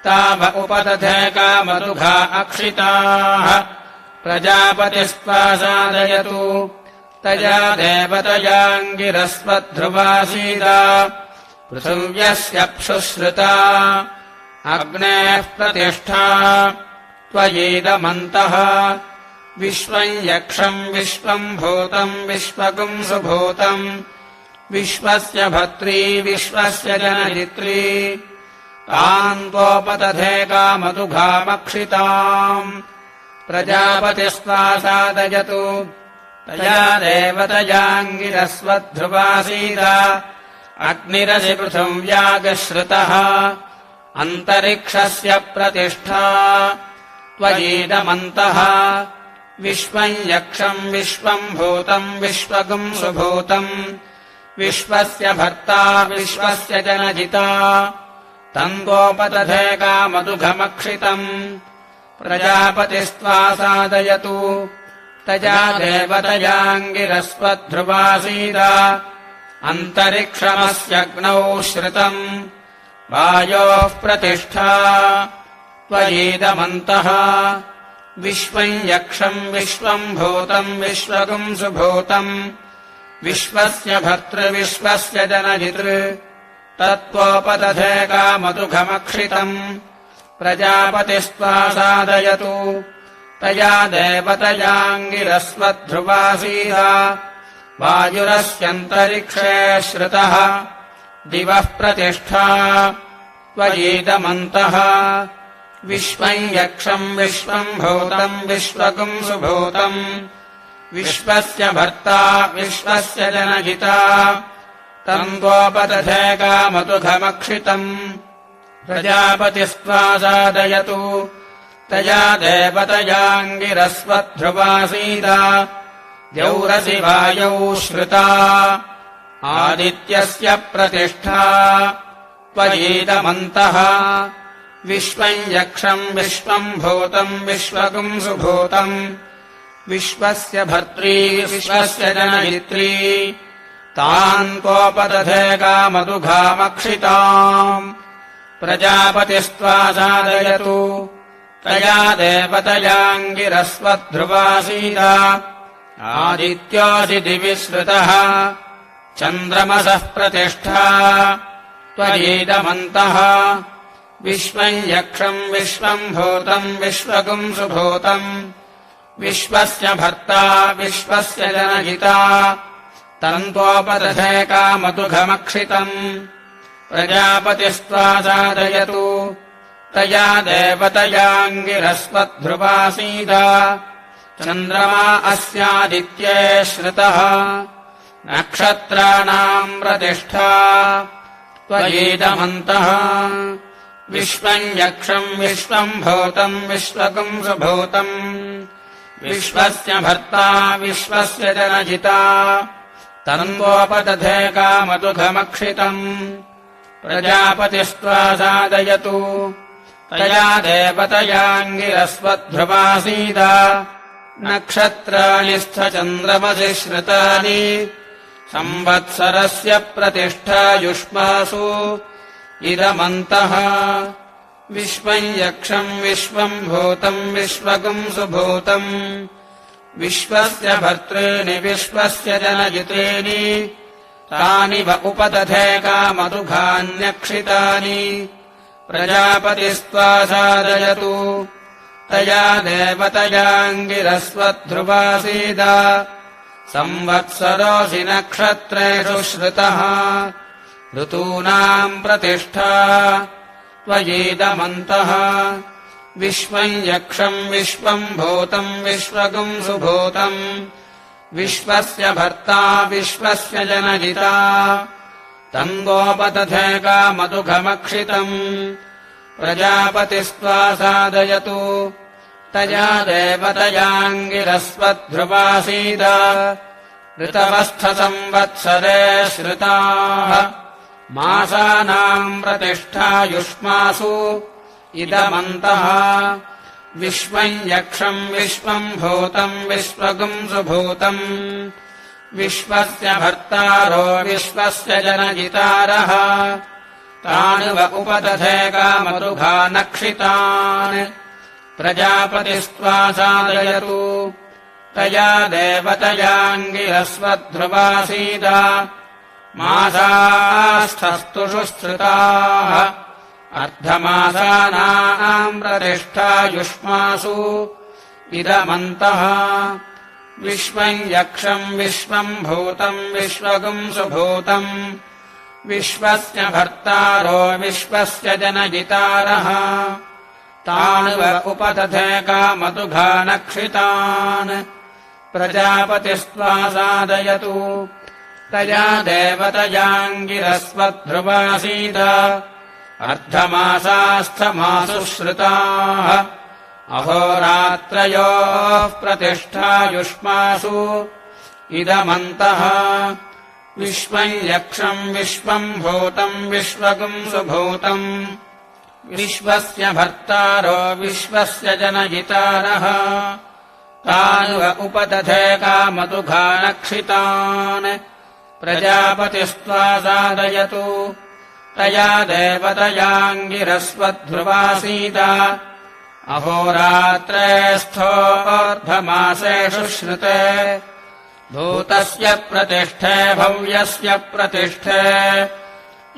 ताव उपदधे कामतुघा अक्षिताः प्रजापतिस्त्वा सादयतु तया देवतयाङ्गिरस्वध्रुवासीद पृथिव्यस्यप्सुश्रुता अग्नेः प्रतिष्ठा त्वयेदमन्तः विश्वम् यक्षम् विश्वम् भूतम् विश्वगुम् सुभूतम् विश्वस्य भर्त्री विश्वस्य जनयित्री तान् त्वोपदधे कामधुघामक्षिताम् प्रजापतिस्त्वा सादयतु तया देवतयाङ्गिरस्वध्रुवासीद अग्निरसि पृथिव्यागश्रुतः अन्तरिक्षस्य प्रतिष्ठा त्वयेदमन्तः विश्वम् यक्षम् विश्वम् भूतम् विश्वगुम् सुभूतम् विश्वस्य भर्ता विश्वस्य जनजिता तन्वोपदधे कामधुघमक्षितम् प्रजापतिस्त्वा सादयतु तया देवतयाङ्गिरस्वध्रुवासीद अन्तरिक्षमस्यग्नौ श्रुतम् वायोः प्रतिष्ठा त्वयेदमन्तः विश्वम् यक्षम् विश्वम् भूतम् विश्वगुम् सुभूतम् विश्वस्य भर्तृविश्वस्य जनयितृ तत्त्वोपदधे कामधुघमक्षितम् प्रजापतिस्त्वा सादयतु तया देवतयाङ्गिरस्वध्रुवासीद वायुरस्यन्तरिक्षे श्रुतः दिवः प्रतिष्ठा त्वयेदमन्तः विश्वम् यक्षम् विश्वम् भूतम् विश्वगुम् सुभूतम् विश्वस्य भर्ता विश्वस्य जनयिता तन्वोपदधे कामधुघमक्षितम् प्रजापतिस्त्वा सादयतु तया देवतयाङ्गिरस्वध्रुवासीद द्यौरसि वायौ श्रुता आदित्यस्य प्रतिष्ठा त्वयेदमन्तः विश्वम् यक्षम् विश्वम् भूतम् विश्वगुम् सुभूतम् विश्वस्य भर्त्री विश्वस्य जनयित्री तान् त्वोपदधे कामधुघामक्षिताम् प्रजापतिस्त्वा सादयतु तया देवतयाङ्गिरस्वध्रुवासीद आदित्योऽसि दिवि श्रुतः चन्द्रमसः प्रतिष्ठा त्वयेदमन्तः विश्वम् यक्षम् विश्वम् भूतम् विश्वगुम् सुभूतम् विश्वस्य भर्ता विश्वस्य जनयिता तन्त्वोपदधे कामधुघमक्षितम् प्रजापतिस्त्वा सादयतु तया देवतयाङ्गिरस्वध्रुवासीद चन्द्रमा अस्यादित्ये श्रुतः नक्षत्राणाम् प्रतिष्ठा त्वयेदमन्तः विश्वम् यक्षम् विश्वम् भूतम् विश्वगुम् सुभूतम् विश्वस्य भर्ता विश्वस्य जनयिता तन्वोपदधे कामधुघमक्षितम् प्रजापतिस्त्वा सादयतु तया देवतयाङ्गिरस्वध्रुवासीद नक्षत्राणि स्थचन्द्रमसि श्रुतानि संवत्सरस्य प्रतिष्ठा युष्मासु इदमन्तः विश्वम् यक्षम् विश्वम् भूतम् विश्वगुम् सुभूतम् विश्वस्य भर्तॄणि विश्वस्य जनयित्रीणि तानि व उपदधे कामधुघान्यक्षितानि प्रजापतिस्त्वा सादयतु तया देवतयाङ्गिरस्वध्रुवासीद संवत्सरोऽसि नक्षत्रेषु श्रुतः ऋतूनाम् प्रतिष्ठा त्वयेदमन्तः विश्वम् यक्षम् विश्वम् भूतम् विश्वगुम् सुभूतम् विश्वस्य भर्ता विश्वस्य जनयिता तन्वोपदधे कामधुघमक्षितम् प्रजापतिस्त्वा सादयतु तया देवतयाङ्गिरस्वध्रुवासीद ऋतवस्थसंवत्सरे श्रुताः मासानाम् प्रतिष्ठा युष्मासु इदमन्तः विश्वम् यक्षम् विश्वम् भूतम् विश्वगुम् सुभूतम् विश्वस्य भर्तारो विश्वस्य जनयितारः तानि व उपदधे कामधुघानक्षितान् प्रजापतिस्त्वा सादयतु तया देवतयाङ्गिरस्वध्रुवासीद मासास्थस्तुषु स्थिताः अर्धमासानाम् प्रतिष्ठा युष्मासु इदमन्तः विश्वम् यक्षम् विश्वम् भूतम् विश्वगुम् सुभूतम् विश्वस्य भर्तारो विश्वस्य जनयितारः तानिव उपदधे कामतुघानक्षितान् प्रजापतिस्त्वा सादयतु तया देवतयाङ्गिरस्वध्रुवासीद अर्धमासास्थमासु श्रुताः अहोरात्रयोः प्रतिष्ठा युष्मासु इदमन्तः विश्वम् यक्षम् विश्वम् भूतम् विश्वगुम् सुभूतम् विश्वस्य भर्तारो विश्वस्य जनयितारः तानिव उपदधे कामतुघानक्षितान् प्रजापतिस्त्वा सादयतु तया देवतयाङ्गिरस्वध्रुवासीद अहोरात्रे स्थोऽर्धमासेषु श्रुते भूतस्य प्रतिष्ठे भव्यस्य प्रतिष्ठे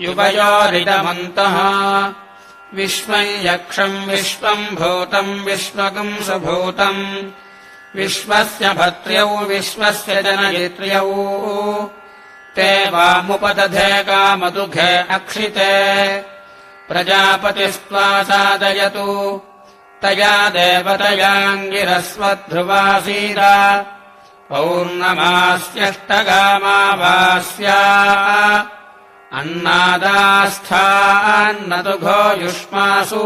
युगयोरिदमन्तः विश्वम् यक्षम् विश्वम् भूतम् विश्वगुम् सुभूतम् विश्वस्य भर्त्र्यौ विश्वस्य जनयित्र्यौ ते वामुपदधे कामतुघे अक्षिते प्रजापतिस्त्वा सादयतु तया देवतयाङ्गिरस्वध्रुवासीद पौर्णमास्यष्टगामावास्या अन्नादास्थान्नतुघो युष्मासु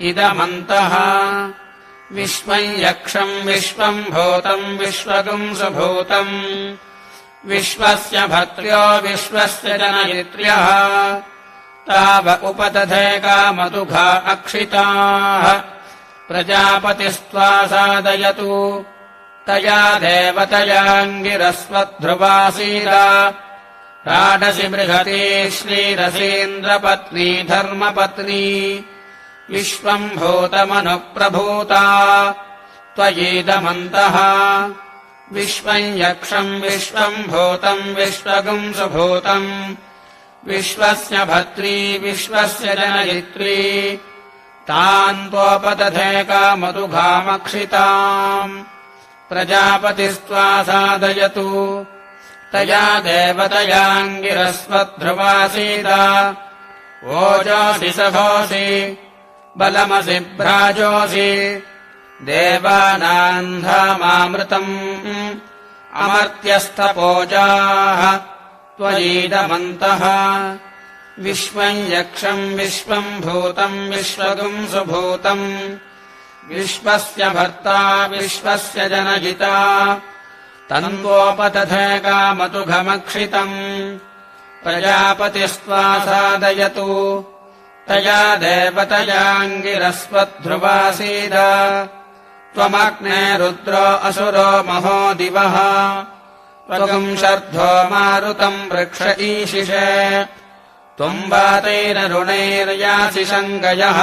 इदमन्तः विश्वम् यक्षम् विश्वम् भूतम् विश्वगुम् सुभूतम् विश्वस्य भर्त्र्यो विश्वस्य जनयित्र्यः ताव उपदधे कामतुघा अक्षिताः प्रजापतिस्त्वा सादयतु तया देवतयाङ्गिरस्वध्रुवासीद राडसि बृहती श्रीरसीन्द्रपत्नी धर्मपत्नी विश्वम् भूतमनुप्रभूता त्वयीदमन्तः विश्वम् यक्षम् विश्वम् भूतम् विश्वगुम् सुभूतम् विश्वस्य भर्त्री विश्वस्य जनयित्री तान् त्वोपदधे कामतुघामक्षिताम् प्रजापतिस्त्वा सादयतु तया देवतयाङ्गिरस्वध्रुवासीद ओजोऽसि सखोऽसि बलमसि भ्राजोऽसि देवानाम् धामामृतम् अमर्त्यस्थपोजाः त्वयीदमन्तः विश्वम् यक्षम् विश्वम् भूतम् विश्वगुम् सुभूतम् विश्वस्य भर्ता विश्वस्य जनयिता तन्वोपदधे कामतुघमक्षितम् प्रजापतिस्त्वा सादयतु तया देवतयाङ्गिरस्वध्रुवासीद त्वमग्ने रुद्रो असुरो महो दिवः त्वगुम् शर्धो मारुतम् वृक्ष ईशिषे त्वम् वातैररुणैर्यासि शङ्गयः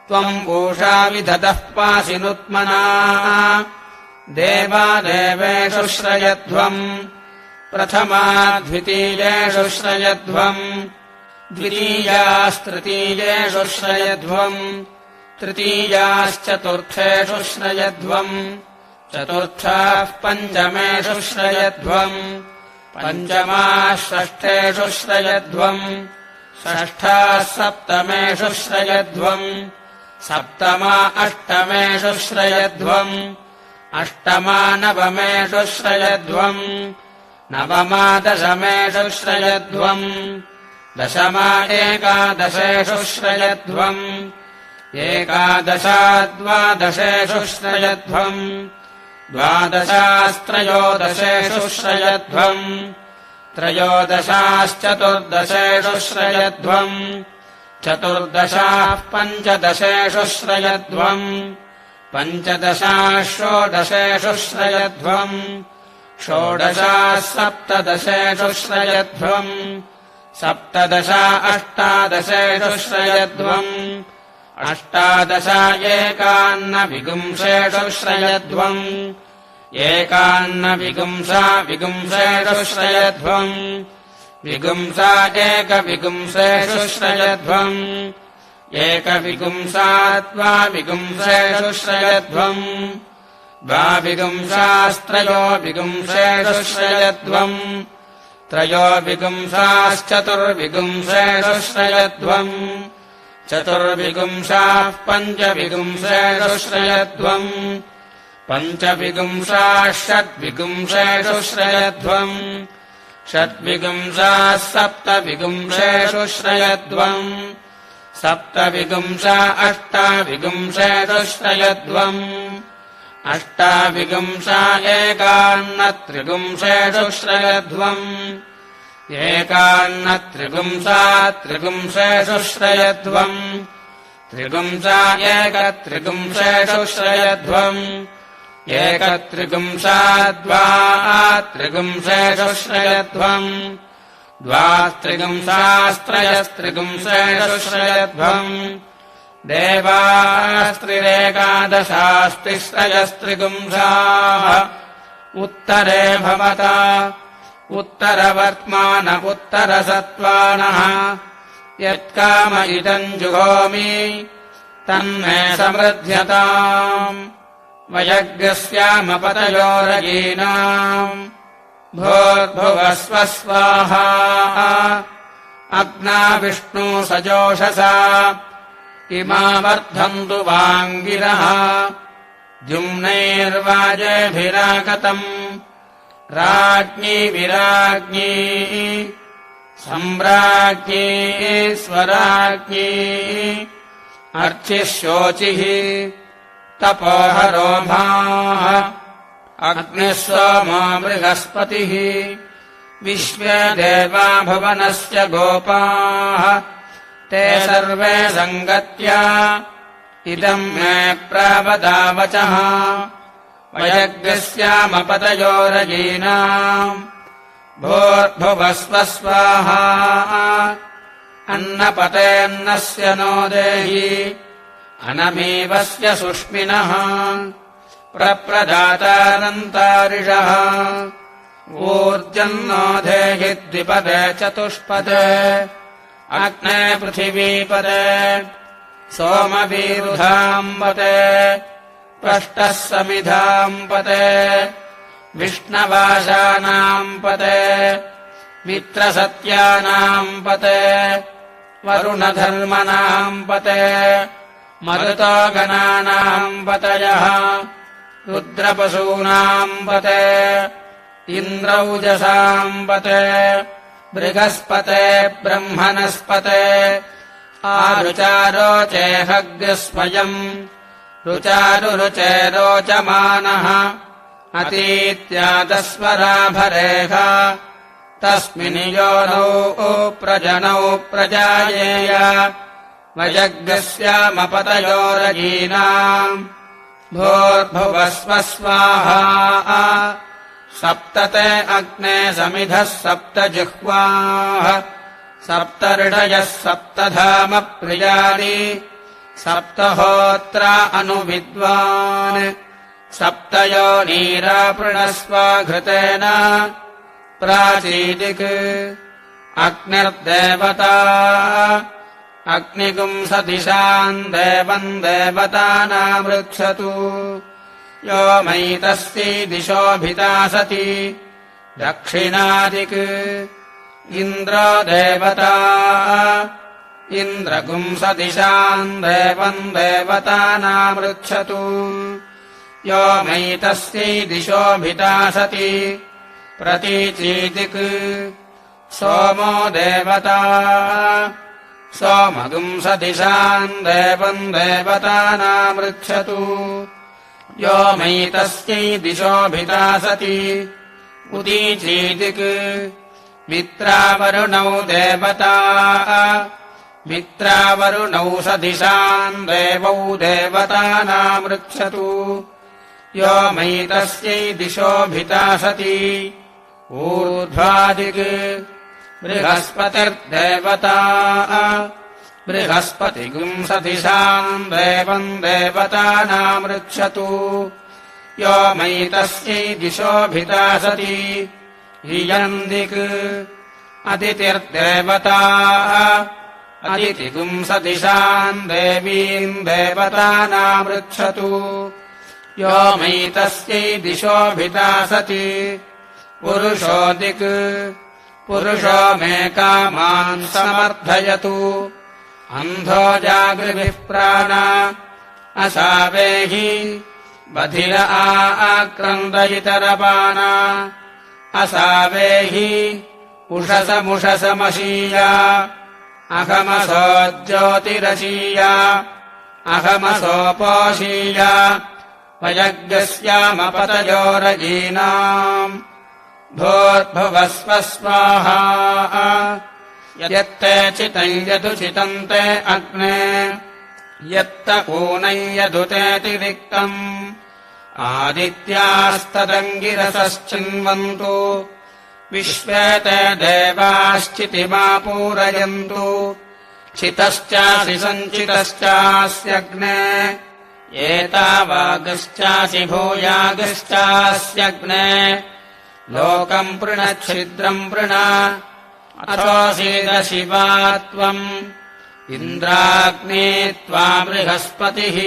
त्वम् पूषा विदधः पासि नुत्मना देवादेवेषु श्रयध्वम् प्रथमा द्वितीयेषु श्रयध्वम् द्वितीयास्तृतीयेषु श्रयध्वम् तृतीयाश्चतुर्थेषु श्रयध्वम् चतुर्थाः पञ्चमेषु श्रयध्वम् पञ्चमाः षष्ठेषु श्रयध्वम् षष्ठाः सप्तमेषु श्रयध्वम् सप्तमा अष्टमेषु श्रयध्वम् अष्टमा नवमेषु श्रयध्वम् नवमा दशमेषु श्रयध्वम् दशमा एकादशेषु श्रयध्वम् एकादशा द्वादशेषु श्रयध्वम् द्वादशास्त्रयोदशेषु श्रयध्वम् त्रयोदशाश्चतुर्दशेषु श्रयध्वम् चतुर्दशाः पञ्चदशेषु श्रयध्वम् पञ्चदशाः षोडशेषु श्रयध्वम् षोडशाः सप्तदशेषु श्रयध्वम् सप्तदशा अष्टादशेषु श्रयध्वम् अष्टादशा एकान्नविगुंसेषु विगुंसा एकविगुंसेषु श्रयध्वम् एकविगुंसा द्वाविगुंसेषु श्रयध्वम् द्वाविगुंसास्त्रयो विगुंसेषु श्रयध्वम् त्रयो विगुंसाश्चतुर्विगुंसेषु श्रयध्वम् चतुर्विगुंसाः पञ्चविगुंसेषु श्रयध्वम् पञ्चविगुंसाः षड्विगुंसेषु श्रयध्वम् षड्विगुंसाः सप्तविगुंसेषु श्रयध्वम् सप्तविगुंसा अष्टाविगुंसेषु श्रयध्वम् अष्टाविगुंसा एकान्नत्रिगुंसेषु श्रयध्वम् एकान्नत्रिगुंसा त्रिगुंसेषु श्रयध्वम् त्रिगुंसा एकत्रिगुंसेषु श्रयध्वम् एकत्रिगुंसा द्वात्रिगुंसेषु श्रयध्वम् द्वास्त्रिगुंसास्त्रयस्त्रिगुंसेषु श्रयध्वम् देवास्त्रिरेकादशास्तिश्रयस्त्रिगुंसाः उत्तरे भवता उत्तरवर्त्मान उत्तरसत्त्वानः यत्काम इदम् जुहोमि तन्मे समृध्यताम् वयज्ञस्यामपतयोरयीनाम् भूर्भुवस्व स्वाहा अग्ना विष्णु सजोषसा इमावर्धन्तु वाङ्गिरः द्युम्नैर्वाजेभिरागतम् राज्ञी विराज्ञी सम्राज्ञी स्वराज्ञी अर्चिः शोचिः तपोहरोभाः अग्निः सोमो बृहस्पतिः विश्वे देवा भुवनस्य गोपाः ते सर्वे सङ्गत्या इदम् मे प्रावदावचः वयज्ञस्यामपतयोरयीनाम् भूर्भुवस्व स्वाहा अन्नपतेऽन्नस्य नो देहि अनमीवस्य सुष्मिनः प्रप्रदातानन्तारिषः ऊर्जम् नो देहि द्विपदे चतुष्पदे अग्ने पृथिवीपदे सोमवीरुधाम्बते पष्टः समिधाम् पते विष्णवाशानाम् पते मित्रसत्यानाम् पते वरुणधर्मणाम् पते मरुतोगणानाम् पतयः रुद्रपशूनाम् पते इन्द्रौजसाम् पते बृहस्पते ब्रह्मणस्पते आरुचारोचेहग्रस्वयम् रुचारुरुचे रोचमानः अतीत्यादस्वराभरेह तस्मिन् योनौ प्रजनौ प्रजायेय वयज्ञस्यामपतयोरयीनाम् भूर्भुवस्व स्वाहा सप्तते अग्ने समिधः सप्त जिह्वाः सप्तऋषयः सप्तधाम प्रियाणि सप्तहोत्रा अनुविद्वान् सप्तयोनीरापृणस्व घृतेन प्राचीदिक् अग्निर्देवता अग्निगुंसदिशाम् देवम् देवतानामृक्षतु यो मैतस्यै दिशोऽभिता सति दक्षिणादिक् इन्द्रो देवता इन्द्रगुंसदिशाम् देवम् देवतानामृक्षतु यो मैतस्यै दिशोऽभिता सति प्रतीचीदिक् सोमो देवता सोमगुंसदिशाम् देवम् देवतानामृक्षतु यो मैतस्यै दिशोऽभिता सति उदीचीदिक् मित्रावरुणौ देवता मित्रावरुणौ सदिशाम् देवौ देवतानामृक्षतु यो मैतस्यै दिशोऽभिता सति ऊर्ध्वादिक् बृहस्पतिर्देवता बृहस्पतिगुंसदिशाम् देवम् देवतानामृक्षतु यो मैतस्यै दिशोऽभिता सति इयम् दिक् अदितिर्देवता अदितिगुंसदिशाम् देवीम् देवतानामृच्छतु यो मैतस्यै दिशोऽभिता सति पुरुषो दिक् पुरुषो मे कामान् समर्थयतु अन्धो जागृभिः प्राणा असावेहि बधिर आक्रन्दयितरपाणा असावेहि उषसमुषसमशीया अहमसो ज्योतिरशीया अहमसोपोशीया वयज्ञस्यामपतयोरगीनाम् भूर्भुवस्व स्वाहा यत्ते चितम् यदुचितम् ते अग्ने यत्त ऊनम् यदुतेऽतिरिक्तम् आदित्यास्तदङ्गिरसश्चिन्वन्तु विश्वे ते देवाश्चितिमा पूरयन्तु चितश्चासि सञ्चितश्चास्यग्ने एतावागश्चासि भूयागश्चास्यग्ने लोकम् पृणच्छिद्रम् पृण अथोऽसीद शिवा त्वम् इन्द्राग्ने त्वा बृहस्पतिः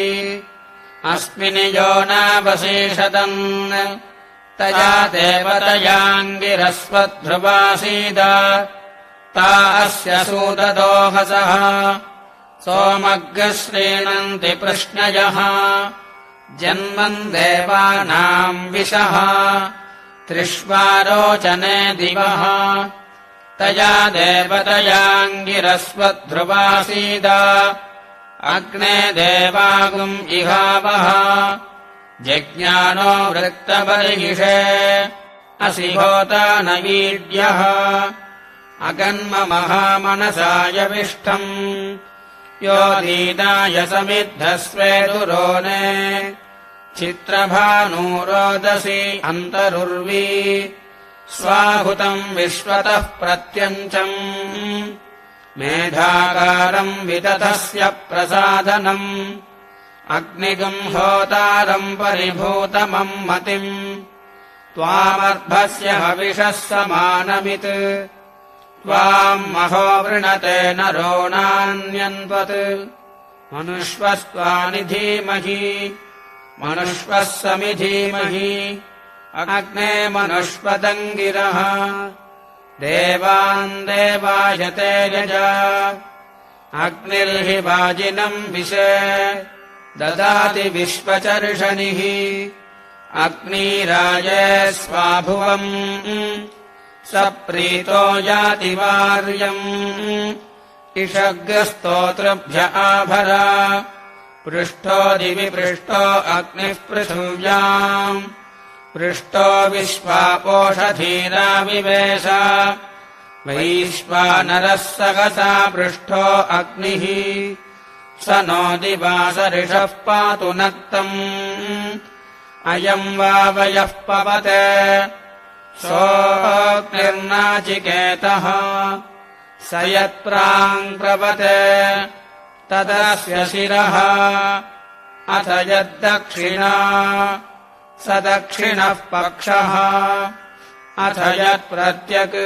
अस्मिन् यो नावशेषदन् तया देवतयाङ्गिरस्वध्रुवासीद ता अस्य सूददोहसः सोमग्रश्रीणन्ति पृश्नयः जन्मन् देवानाम् विशः त्रिष्वारोचने दिवः तया देवतयाङ्गिरस्वध्रुवासीद अग्ने देवागुम् इहावः जज्ञानो वृत्तबर्हिषे असि होता न वीर्यः अगन्ममहामनसायविष्ठम् यो दीदाय समिद्धस्वेदुरोने चित्रभानूरोदसी अन्तरुर्वी स्वाहुतम् विश्वतः प्रत्यञ्चम् मेधाकारम् विदधस्य प्रसादनम् अग्निगम् होतारम् परिभूतमम् मतिम् त्वामर्भस्य हविषः समानमित् त्वाम् महो वृणते नरो नान्यन्वत् मनुष्वस्त्वानि धीमहि मनुष्वः समिधीमहि अग्ने मनुष्वदङ्गिरः देवान् देवायते यजा अग्निर्हि वाजिनम् विशे ददाति विश्वचर्षणिः अग्निराजे स्वाभुवम् स प्रीतो याति वार्यम् इषग्स्तोतृभ्य आभरा पृष्ठो दिवि पृष्ठो अग्निः पृथिव्याम् पृष्ठो विश्वापोषधीरा विवेश वैश्वानरः सहसा पृष्ठो अग्निः स नो दिवासरिषः पातु नक्तम् अयम् वावयः पवते सोऽग्निर्नाचिकेतः स यत्प्राङ्प्रवते तदस्य शिरः अथ यद्दक्षिणा स दक्षिणः पक्षः अथ यत्प्रत्यक्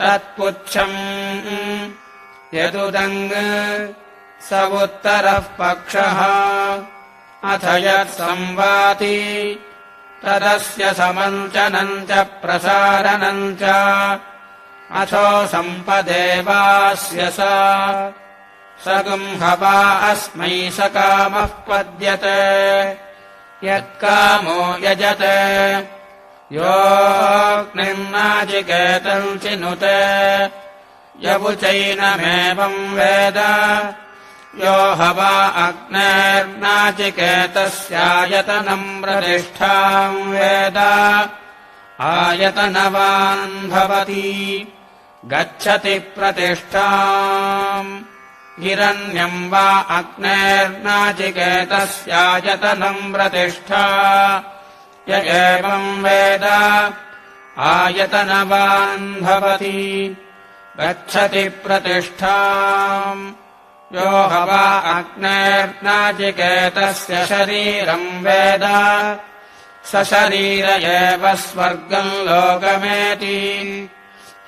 तत्पुच्छम् यदुदङ् स उत्तरः पक्षः अथ यत्संवाति तदस्य समञ्चनम् च प्रसारणम् च अथो सम्पदेवास्य स गुंहवा अस्मै स कामः पद्यते यत्कामो यजते योऽग्निर्नाचिकेतम् चिनुते यवुचैनमेवम् वेद यो हवा अग्नेर्नाचिकेतस्यायतनम् प्रतिष्ठाम् वेद आयतनवान् भवति गच्छति प्रतिष्ठाम् हिरण्यम् वा अग्नेर्नाचिकेतस्यायतनम् प्रतिष्ठा य एवम् वेद आयतनवान् भवति गच्छति प्रतिष्ठाम् यो हवा अग्नेर्नाचिकेतस्य शरीरम् वेद स शरीर एव स्वर्गम् लोकमेति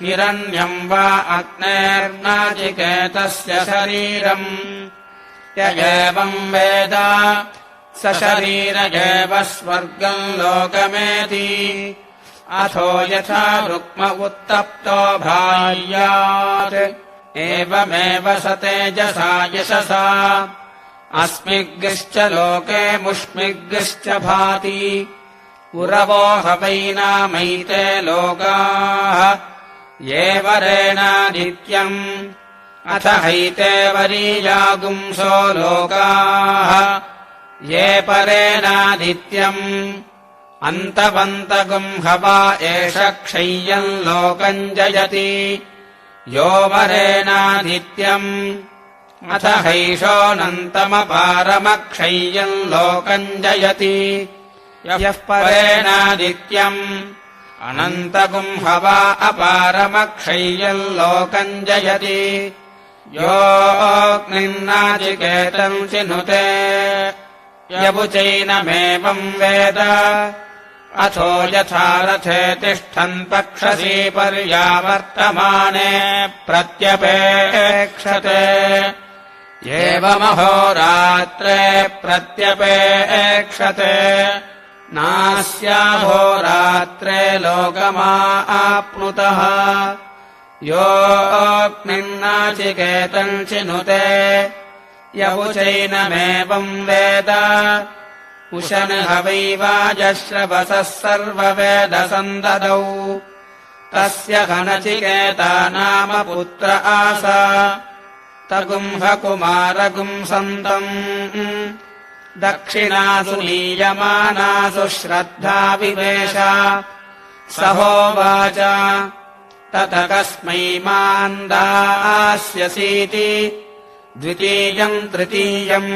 हिरण्यम् वा अग्नेर्नाचिकेतस्य शरीरम् य एवम् वेद स शरीर एव स्वर्गम् लोकमेति अथो यथा रुक्म उत्तप्तो भार्यात् एवमेव स तेजसा यशसा अस्मिग्श्च लोके मुष्मिग्श्च भाति उरवो हवैनामैते लोकाः ये वरेणादित्यम् अथ हैते वरीयागुंसो लोकाः ये परेणादित्यम् अन्तवन्तगुम् हवा एष क्षय्यम् लोकम् जयति यो वरेणादित्यम् अथ हैषोऽनन्तमपारमक्षय्यम् लोकम् जयति यः परेणादित्यम् अनन्तगुम् हवा अपारमक्षय्यम् लोकम् जयति योऽग्निन्नाचिकेतम् चिनुते यवुचैनमेवम् वेद अथो यथा रथे तिष्ठन् पक्षसी पर्यावर्तमाने प्रत्यपेक्षते एवमहोरात्रे प्रत्यपेक्षते नास्याहोरात्रे लोकमाप्नुतः योऽग्निन्नाचिकेतम् चिनुते यवुचैनमेवम् वेद उशनहवैवाजश्रवसः सर्ववेदसन्ददौ तस्य घनचिकेता नाम पुत्र आसा तगुंहकुमारगुम् सन्तम् दक्षिणासु लीयमानासु श्रद्धा विवेश सहोवाच तत कस्मै माम् दास्यसीति द्वितीयम् तृतीयम्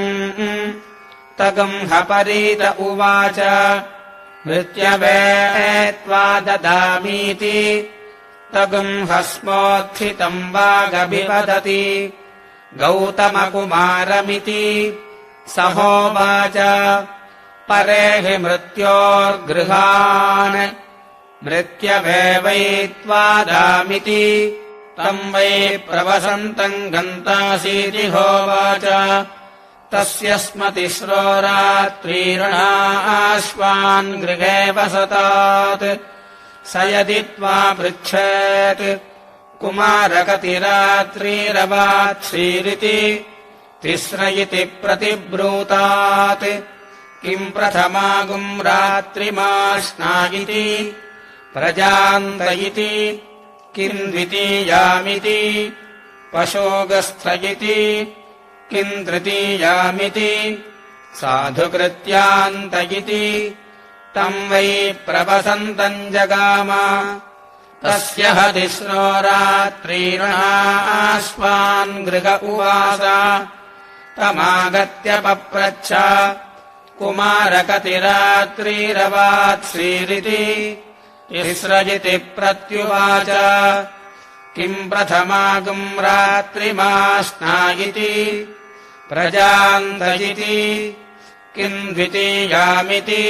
तगुंहपरीत उवाच मृत्यवे त्वा ददामीति तगुंहस्मोत्थितम् वागभिवदति गौतमकुमारमिति सहोवाच परे हि मृत्योर्गृहान् मृत्यवे वै त्वादामिति तम् वै प्रवसन्तम् गन्तासीति होवाच तस्य स्म तिस्रो रात्रीर्णाश्वान् गृहे वसतात् स यदि त्वा पृच्छेत् कुमारकतिरात्रीरवात्सीरिति तिस्र इति प्रतिब्रूतात् किम् प्रथमागुम् रात्रिमाश्ना इति प्रजान्त इति किम् द्वितीयामिति पशोगस्थ इति किम् तृतीयामिति साधुकृत्यान्त इति तम् वै प्रवसन्तम् जगाम तस्य ह तिस्रो रात्रीर्णाश्वान् गृह उवास तमागत्य पप्रच्छ कुमारकतिरात्रीरवात्सीरिति तिस्रजिति प्रत्युवाच किम् प्रथमागुम् रात्रिमाश्ना इति प्रजान्त इति किम् द्वितीयामिति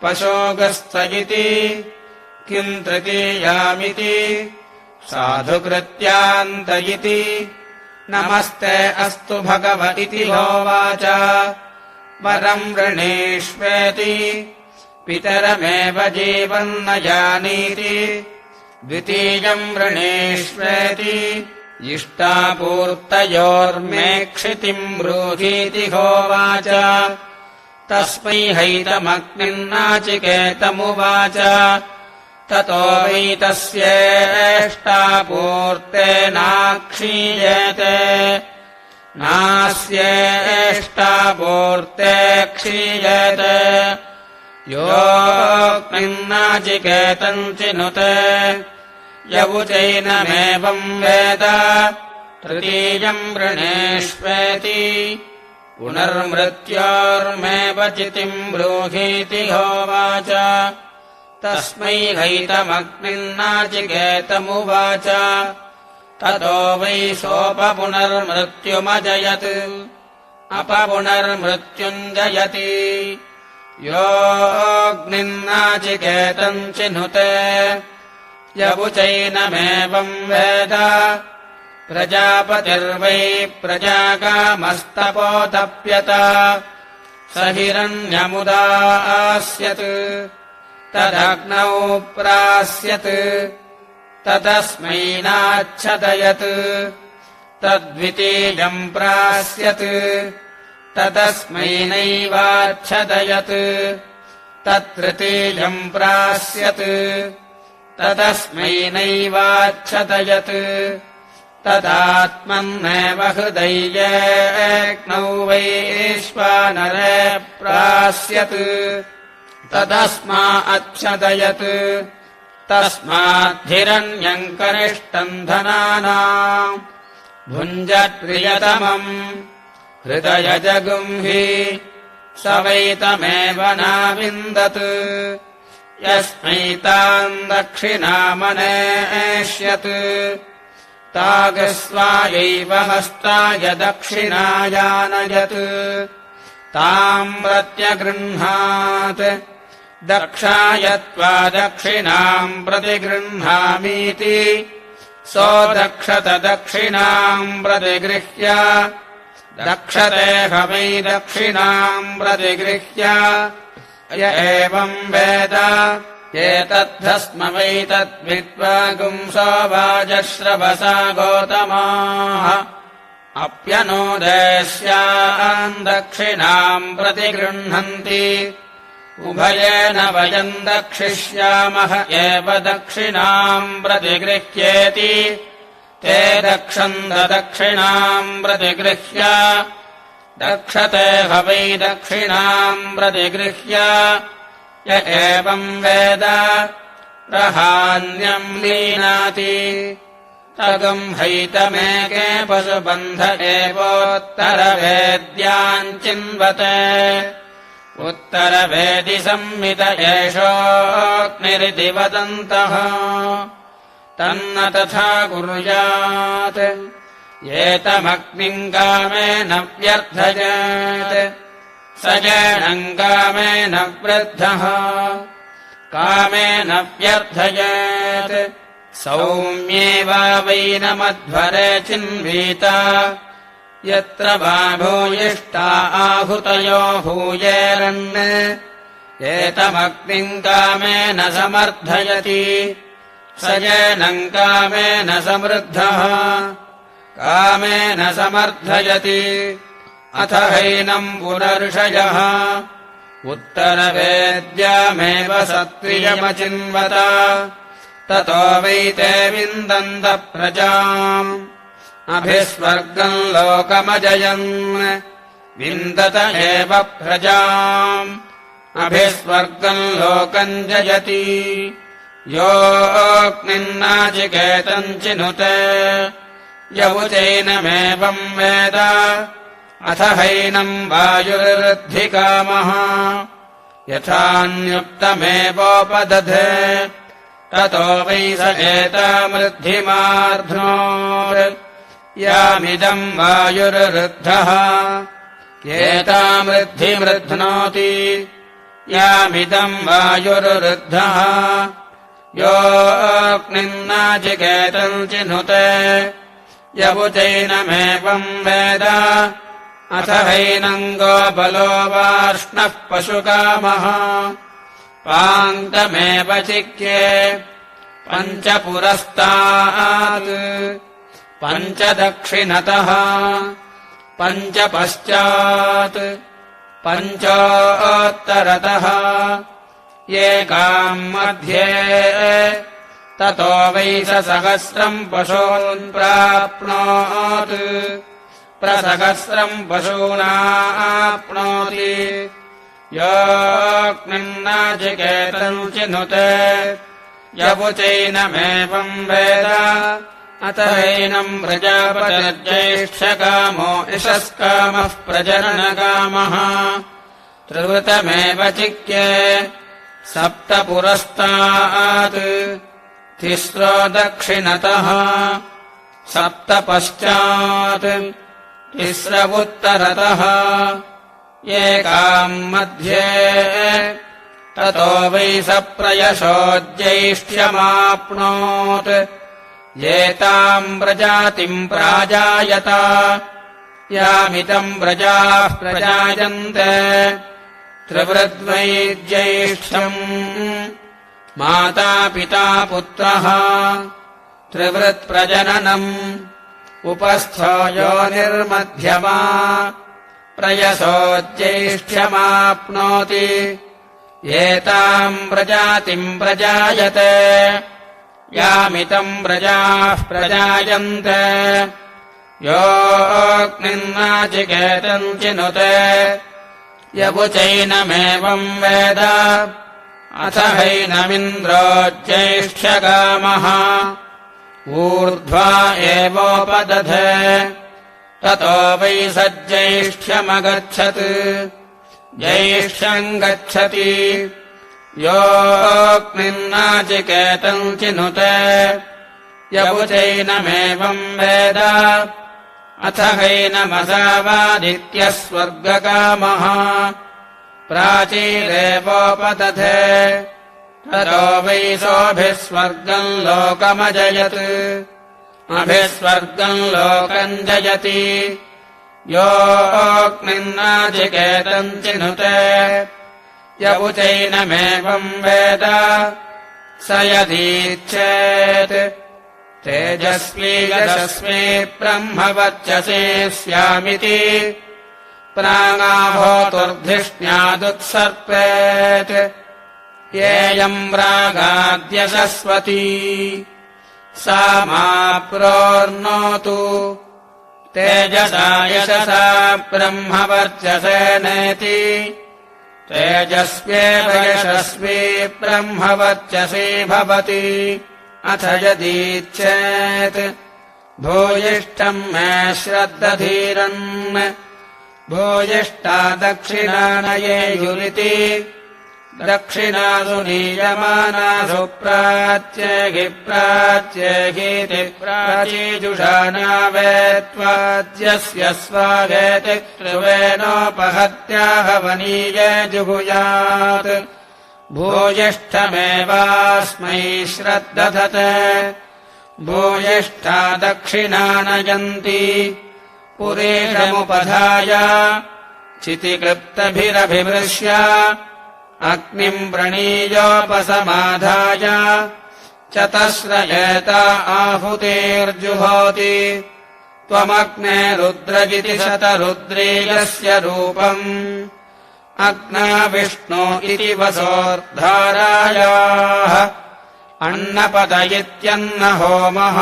पशोगस्थ इति किम् तृतीयामिति साधुकृत्यान्त इति नमस्ते अस्तु भगव इति होवाच वरम् वृणीष्वेति पितरमेव जीवम् न जानीति द्वितीयम् वृणीष्वेति इष्टापूर्तयोर्मे क्षितिम् ब्रूहीति होवाच तस्मै हैतमग्निन्नाचिकेतमुवाच ततो वै तस्येष्टापूर्तेनाक्षीयते नास्येष्टापूर्ते क्षीयते योऽग्निन्नाचिकेतम् चिनुते यवुचैनमेवम् वेद तृतीयम् वृणीष्वेति पुनर्मृत्योर्मेव चितिम् ब्रूहीति होवाच तस्मै हैतमग्निन्नाचिकेतमुवाच ततो वै सोपपुनर्मृत्युमजयत् अपपुनर्मृत्युञ्जयति योऽग्निन्नाचिकेतम् चिनुते यवुचैनमेवम् वेद प्रजापतिर्वै प्रजाकामस्तपोतप्यत स हिरण्यमुदास्यत् तदग्नौ प्रास्यत् ततस्मै नाच्छदयत् तद्वितीयम् प्रास्यत् ततस्मै नैवाच्छदयत् तत्तृतीयम् प्रास्यत् ततस्मै नैवाच्छदयत् तदात्मन्नेव हृदयेऽग्नौ वैश्वानरे प्रास्यत् तदस्मा अच्छदयत् तस्माद्धिरण्यम् कनिष्ठम् धनानाम् भुञ्जत्प्रियतमम् हृदयजगुंहि स वैतमेव नाविन्दत् यस्मै ताम् दक्षिणामनेष्यत् तागस्वायैव हस्ताय दक्षिणायानयत् ताम् प्रत्यगृह्णात् दक्षाय त्वा दक्षिणाम् प्रतिगृह्णामीति सोदक्षत दक्षिणाम् प्रतिगृह्य दक्षते वै दक्षिणाम् प्रतिगृह्य य एवम् वेद एतद्धस्म वै तद्विद्वा गुंसो वाजश्रवसा गोतमाः अप्यनोदेश्याम् दक्षिणाम् प्रतिगृह्णन्ति उभयेन वयम् दक्षिष्यामः एव दक्षिणाम् प्रतिगृह्येति ते दक्षन्द दक्षिणाम् प्रतिगृह्य दक्षते वै दक्षिणाम् प्रतिगृह्य य एवम् वेद प्रहान्यम् लीनाति तगम् हैतमेके पशुबन्ध एवोत्तरवेद्याम् चिन्वते उत्तरवेदि संमित एषोऽग्निरिति वदन्तः तन्न तथा कुर्यात् एतमग्निम् कामेन व्यर्थयेत् स येनम् कामेन वृद्धः कामेन व्यर्थयेत् सौम्ये वा वैनमध्वरे चिन्वीता यत्र वा भूयिष्ठा आहुतयो भूयेरन् एतमग्निम् कामेन समर्थयति स येनम् कामेन समृद्धः कामेन समर्थयति अथ हैनम् पुनर्षयः उत्तरवेद्यामेव सत्रियमचिन्वत ततो वैते विन्दन्त प्रजाम् अभिस्वर्गम् लोकमजयन् विन्दत एव प्रजाम् अभिस्वर्गम् लोकम् जयति योऽग्निन्नाचिकेतम् चिनुते यवुचैनमेवम् वेद अथ हैनम् वायुर्वृद्धिकामः यथान्युक्तमेवोपदधे ततो वै स एतामृद्धिमार्ध्नोत् यामिदम् वायुर्वृद्धः एतामृद्धिमृध्नोति यामिदम् वायुर्वृद्धः योऽग्निन्नाचिकेतम् चिनुते यवुचैनमेवम् वेद अथ हैनम् गोबलो वार्ष्णः पशुकामः पाङ्क्तमेव चिक्ये पञ्च पुरस्तात् पञ्च दक्षिणतः पञ्च पश्चात् पञ्चोत्तरतः एकाम् मध्ये ततो वै स सहस्रम् पशून् प्राप्नोत् प्रसहस्रम् पशूनाप्नोति योऽग्निन्नाचिकेतम् चिनुते यवुचैनमेवम् वेद अत हैनम् प्रजापतिर्ज्येष्ठकामो यशस्कामः प्रजननकामः त्रिवृतमेव चिक्ये सप्त पुरस्तात् तिस्रो दक्षिणतः सप्त पश्चात् तिस्र उत्तरतः एकाम् मध्ये ततो वै स प्रयशोज्यैष्ठ्यमाप्नोत् एताम् प्रजातिम् प्राजायत यामिदम् व्रजाः प्रजायन्ते त्रिवृद्वैज्यैष्ठ्यम् मातापिता पुत्रः त्रिवृत्प्रजननम् उपस्थो योनिर्मध्यमा प्रयसोज्यैष्ठ्यमाप्नोति एताम् प्रजातिम् प्रजायते यामिदम् व्रजाः प्रजायन्ते योऽग्निर्नाचिकेतम् चिनुते यवुचैनमेवम् वेद अथ हैनमिन्द्रो ज्यैष्ठ्यकामः ऊर्ध्वा एवोपदधे ततो वै स ज्यैष्ठ्यमगच्छत् ज्यैष्ठ्यम् गच्छति योऽग्निर्नाचिकेतम् चिनुते यवुचैनमेवम् वेद अथ हैनमसावादित्यः स्वर्गकामः प्राचीरेवोपदधे ततो वै सोऽभिस्वर्गम् लोकमजयत् अभिस्वर्गम् लोकम् जयति योऽग्निर्नाचिकेतम् चिनुते यवुचैनमेवम् वेद स यदीच्छेत् तेजस्वी यशस्वी ब्रह्मवर्चसे स्यामिति प्रागाभोतुर्धिष्ण्यादुत्सर्पेत् येयम् रागाद्यशस्वती सा मा प्रोर्नोतु तेजसा यशसा ब्रह्मवर्चसेनेति तेजस्व्येव यशस्वी ब्रह्मवर्चसी भवति अथ यदीच्छेत् भूयिष्ठम् मे श्रद्धधीरन् भूयिष्ठा दक्षिणानयेयुरिति दक्षिणासु नीयमानासु प्राच्येहि प्राच्येहीति प्राचीजुषानावेत्वाद्यस्य स्वागेति त्रिवेणोपहत्याहवनीये जुहुयात् भूयिष्ठमेवास्मै श्रद्धधते भूयिष्ठा दक्षिणानयन्ति पुरेशमुपधाय चितिक्लृप्तभिरभिमृश्य अग्निम् व्रणीयोपसमाधाय चतस्रयेत आहुतेर्जुहोति त्वमग्ने रुद्रजिति शतरुद्रीयस्य रूपम् अग्ना विष्णु इति वसोर्धारायाः अन्नपद इत्यन्नहोमः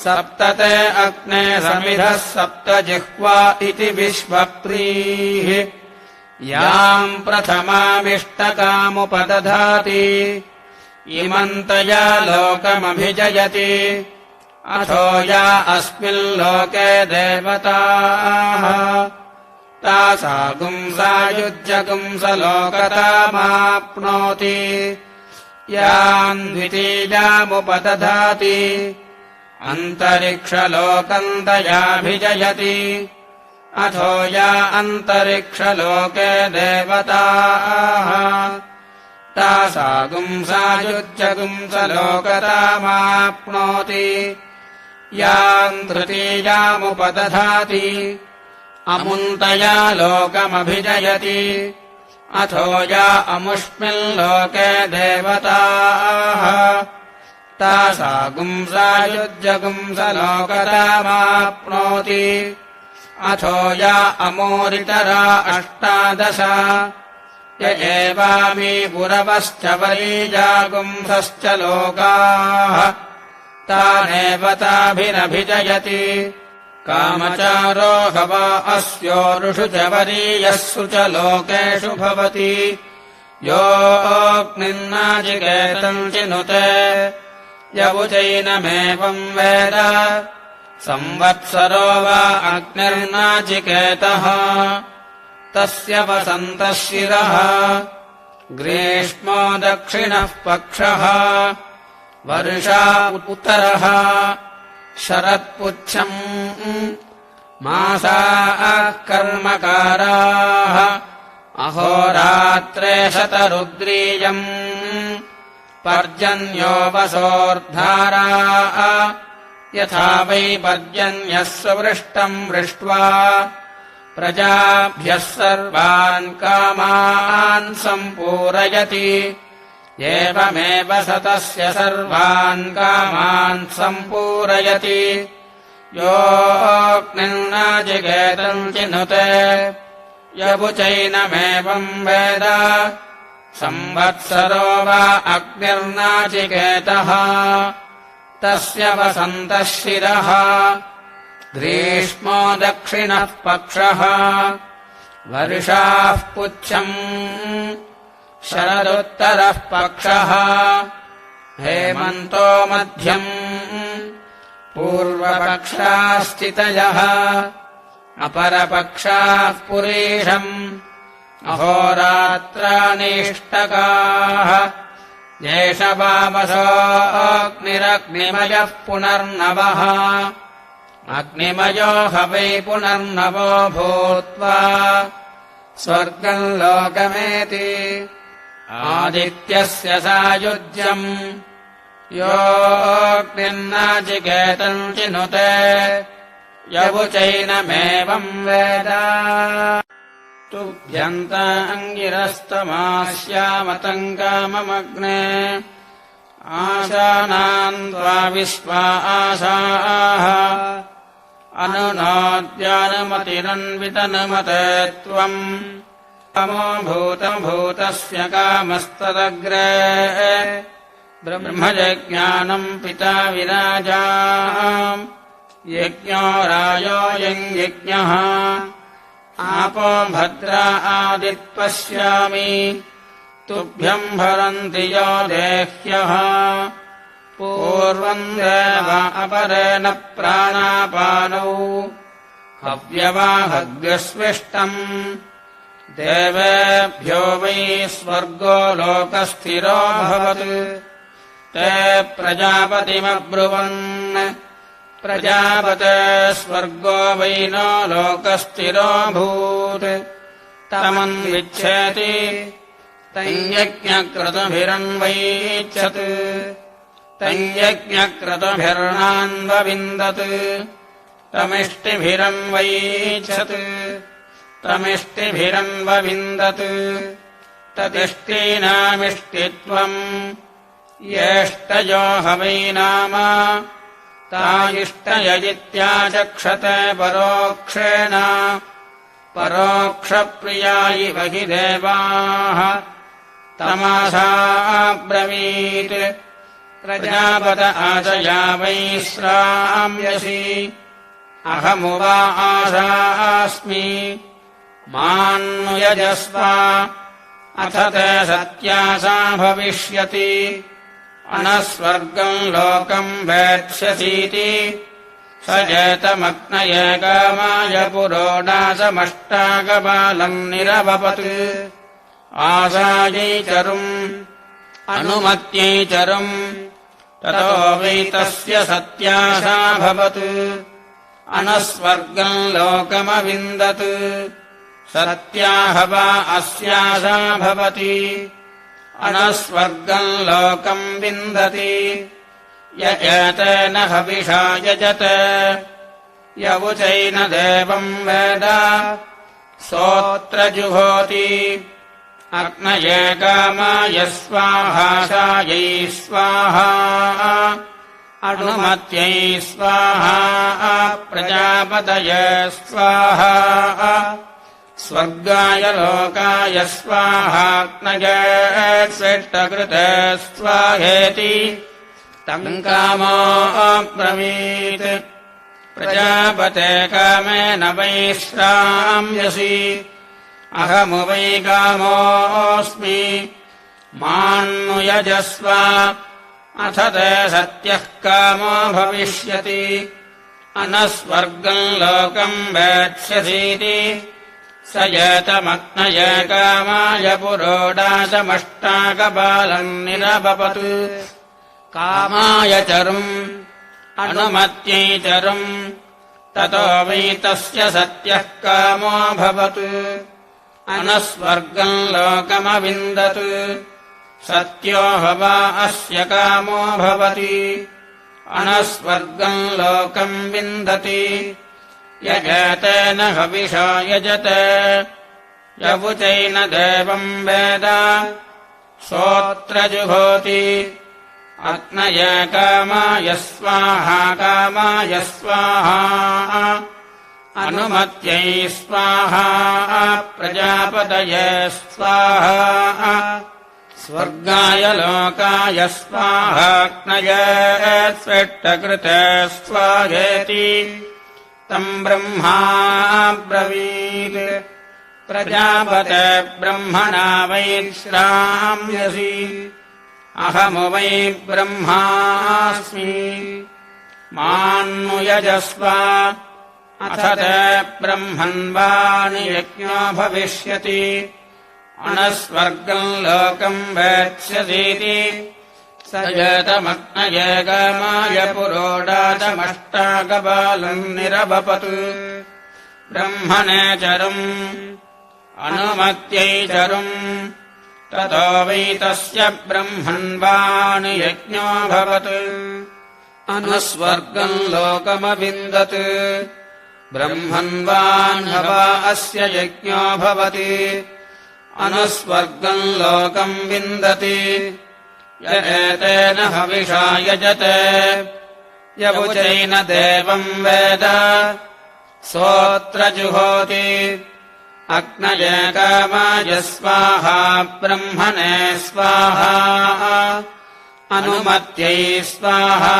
सप्तते अग्ने समिधः सप्त जिह्वा इति विश्वप्रीः याम् प्रथमामिष्टकामुपदधाति इमन्तया लोकमभिजयति अथो या अस्मिल्लोके देवताः तासागुंसायुज्यगुंसलोकतामाप्नोति याम् द्वितीयामुपदधाति अन्तरिक्षलोकम् तयाभिजयति अथो या अन्तरिक्षलोके देवताः तासागुंसायुज्यगुंसलोकतामाप्नोति याम् तृतीयामुपदधाति अमुन्तया लोकमभिजयति अथो या अमुष्मिल्लोके देवताः तासागुंसायुज्यगुंसलोकतामाप्नोति अथो या अमोरितरा अष्टादश य एवामी पुरवश्च वरीजागुंसश्च लोकाः तानेव ताभिरभिजयति कामचारो हवा अस्योरुषु च वरीयस्सु च लोकेषु भवति योऽग्निर्नाचिकेतम् चिनुते यवुचैनमेवम् वेद संवत्सरो वा अग्निर्नाचिकेतः तस्य वसन्तः शिरः ग्रीष्मो दक्षिणः पक्षः वर्षा उत्तरः शरत्पुच्छम् मासाः कर्मकाराः अहोरात्रे शतरुद्रीयम् पर्जन्यो वसोर्धारा यथा वै पर्जन्यः सुवृष्टम् वृष्ट्वा प्रजाभ्यः सर्वान् कामान् सम्पूरयति एवमेव सतस्य सर्वान् कामान् सम्पूरयति योऽग्निर्नाचिकेतम् चिनुते यवुचैनमेवम् वेद संवत्सरो वा अग्निर्नाचिकेतः तस्य वसन्तः शिरः ग्रीष्मो दक्षिणः पक्षः वर्षाः पुच्छम् शरदुत्तरः पक्षः हेमन्तो मध्यम् पूर्वपक्षास्थितयः अपरपक्षाः पुरीषम् अहोरात्रानिष्टकाः एष वावसोऽग्निरग्निमयः पुनर्नवः अग्निमयो ह वै पुनर्नवो भूत्वा स्वर्गम् लोकमेति आदित्यस्य सायुज्यम् योऽग्निर्नाचिकेतम् चिनुते यवुचैनमेवम् वेद तुभ्यन्ताङ्गिरस्तमास्यामतम् काममग्ने आशानान् त्वा विश्वा आशाः अनुनोद्यानुमतिरन्वितनुमते त्वम् तमो भूतस्य कामस्तदग्रे ब्रह्मजज्ञानम् पिता विराजा यज्ञो रायो यज्ञः आपो भद्रा आदित्पश्यामि तुभ्यम् भरन्ति यो देह्यः पूर्वम् देव अपरेण प्राणापानौ हव्यवाहव्यस्विष्टम् देवेभ्यो वै स्वर्गो लोकस्थिरोऽभवत् ते प्रजापतिमब्रुवन् प्रजापते स्वर्गो वै नो लोकस्थिरोऽभूत् तमन्विच्छेति तञ्यज्ञक्रतुभिरन्वैच्छत् तञ्यज्ञक्रतुभिर्नान्वविन्दत् तमिष्टिभिरन्वैच्छत् तमिष्टिभिरन्वविन्दत् ततिष्ठीनामिष्टित्वम् येष्टयो ह वै नाम तायिष्टयजित्याचक्षते परोक्षेण परोक्षप्रिया इव हि देवाः तमासाब्रवीत् प्रजापत आशया वैश्राम्यसि अहमुवा आशास्मि मान्नुयजस्व अथ ते सत्यासा भविष्यति अनस्वर्गम् लोकम् वेत्स्यसीति स एतमग्नय कामाय पुरोडासमष्टाकपालम् निरवपत् आशायै अनुमत्यै चरुम् ततो वै तस्य सत्याशा भवत् अनस्वर्गम् लोकमविन्दत् सत्याह वा अस्याशा भवति अनस्वर्गम् लोकम् विन्दति य एतेन हविषा यजते यवुचैन देवम् वेद सोऽत्र जुहोति अग्नये कामाय स्वाहाशायै स्वाहा अनुमत्यै स्वाहा प्रजापतये स्वाहा स्वर्गाय लोकाय स्वाहाग्नये स्वेष्टकृते स्वाहेति तम् कामो अब्रवीत् प्रजापते कामेन वैश्राम्यसि अहमु वै कामोऽस्मि मान्नुयजस्व अथ ते सत्यः कामो भविष्यति अनस्वर्गम् लोकम् वेत्स्यसीति स एतमग्नय कामाय पुरोडासमष्टाकपालम् निरवपत् कामाय चरुम् अनुमत्यै चरुम् ततो वै तस्य सत्यः कामो भवत् अनुस्वर्गम् लोकमविन्दत् सत्यो हवा अस्य कामो भवति अनुस्वर्गम् लोकम् विन्दति यजेतेन हविषा यजते यवुचैन देवम् वेद सोऽत्र जुहोति अग्नये कामाय स्वाहा कामाय स्वाहा अनुमत्यै स्वाहा प्रजापतये स्वाहा स्वर्गाय लोकाय स्वाहाग्नये स्वेष्टकृते स्वाहेति तम् ब्रह्मा ब्रवीत् प्रजापते ब्रह्मणा वैश्राम्यसि अहमु वै ब्रह्मास्मि मान्नुयजस्व अथ ते ब्रह्मन्वानि यज्ञो भविष्यति अनुस्वर्गम् लोकम् वेत्स्यसीति स एतमग्नये कामाय पुरोडाचमष्टाकपालम् निरवपत् ब्रह्मणे चरुम् अनुमत्यै चरुम् ततो वै तस्य ब्रह्मन्वानि यज्ञोऽभवत् अनुस्वर्गम् लोकमविन्दत् ब्रह्मन्वान् हवा अस्य यज्ञो भवति अनुस्वर्गम् लोकम् विन्दति य एतेन हविषा यजते यवुचैन देवम् वेद सोऽत्र जुहोति अग्नये कामाय स्वाहा ब्रह्मणे स्वाहा अनुमत्यै स्वाहा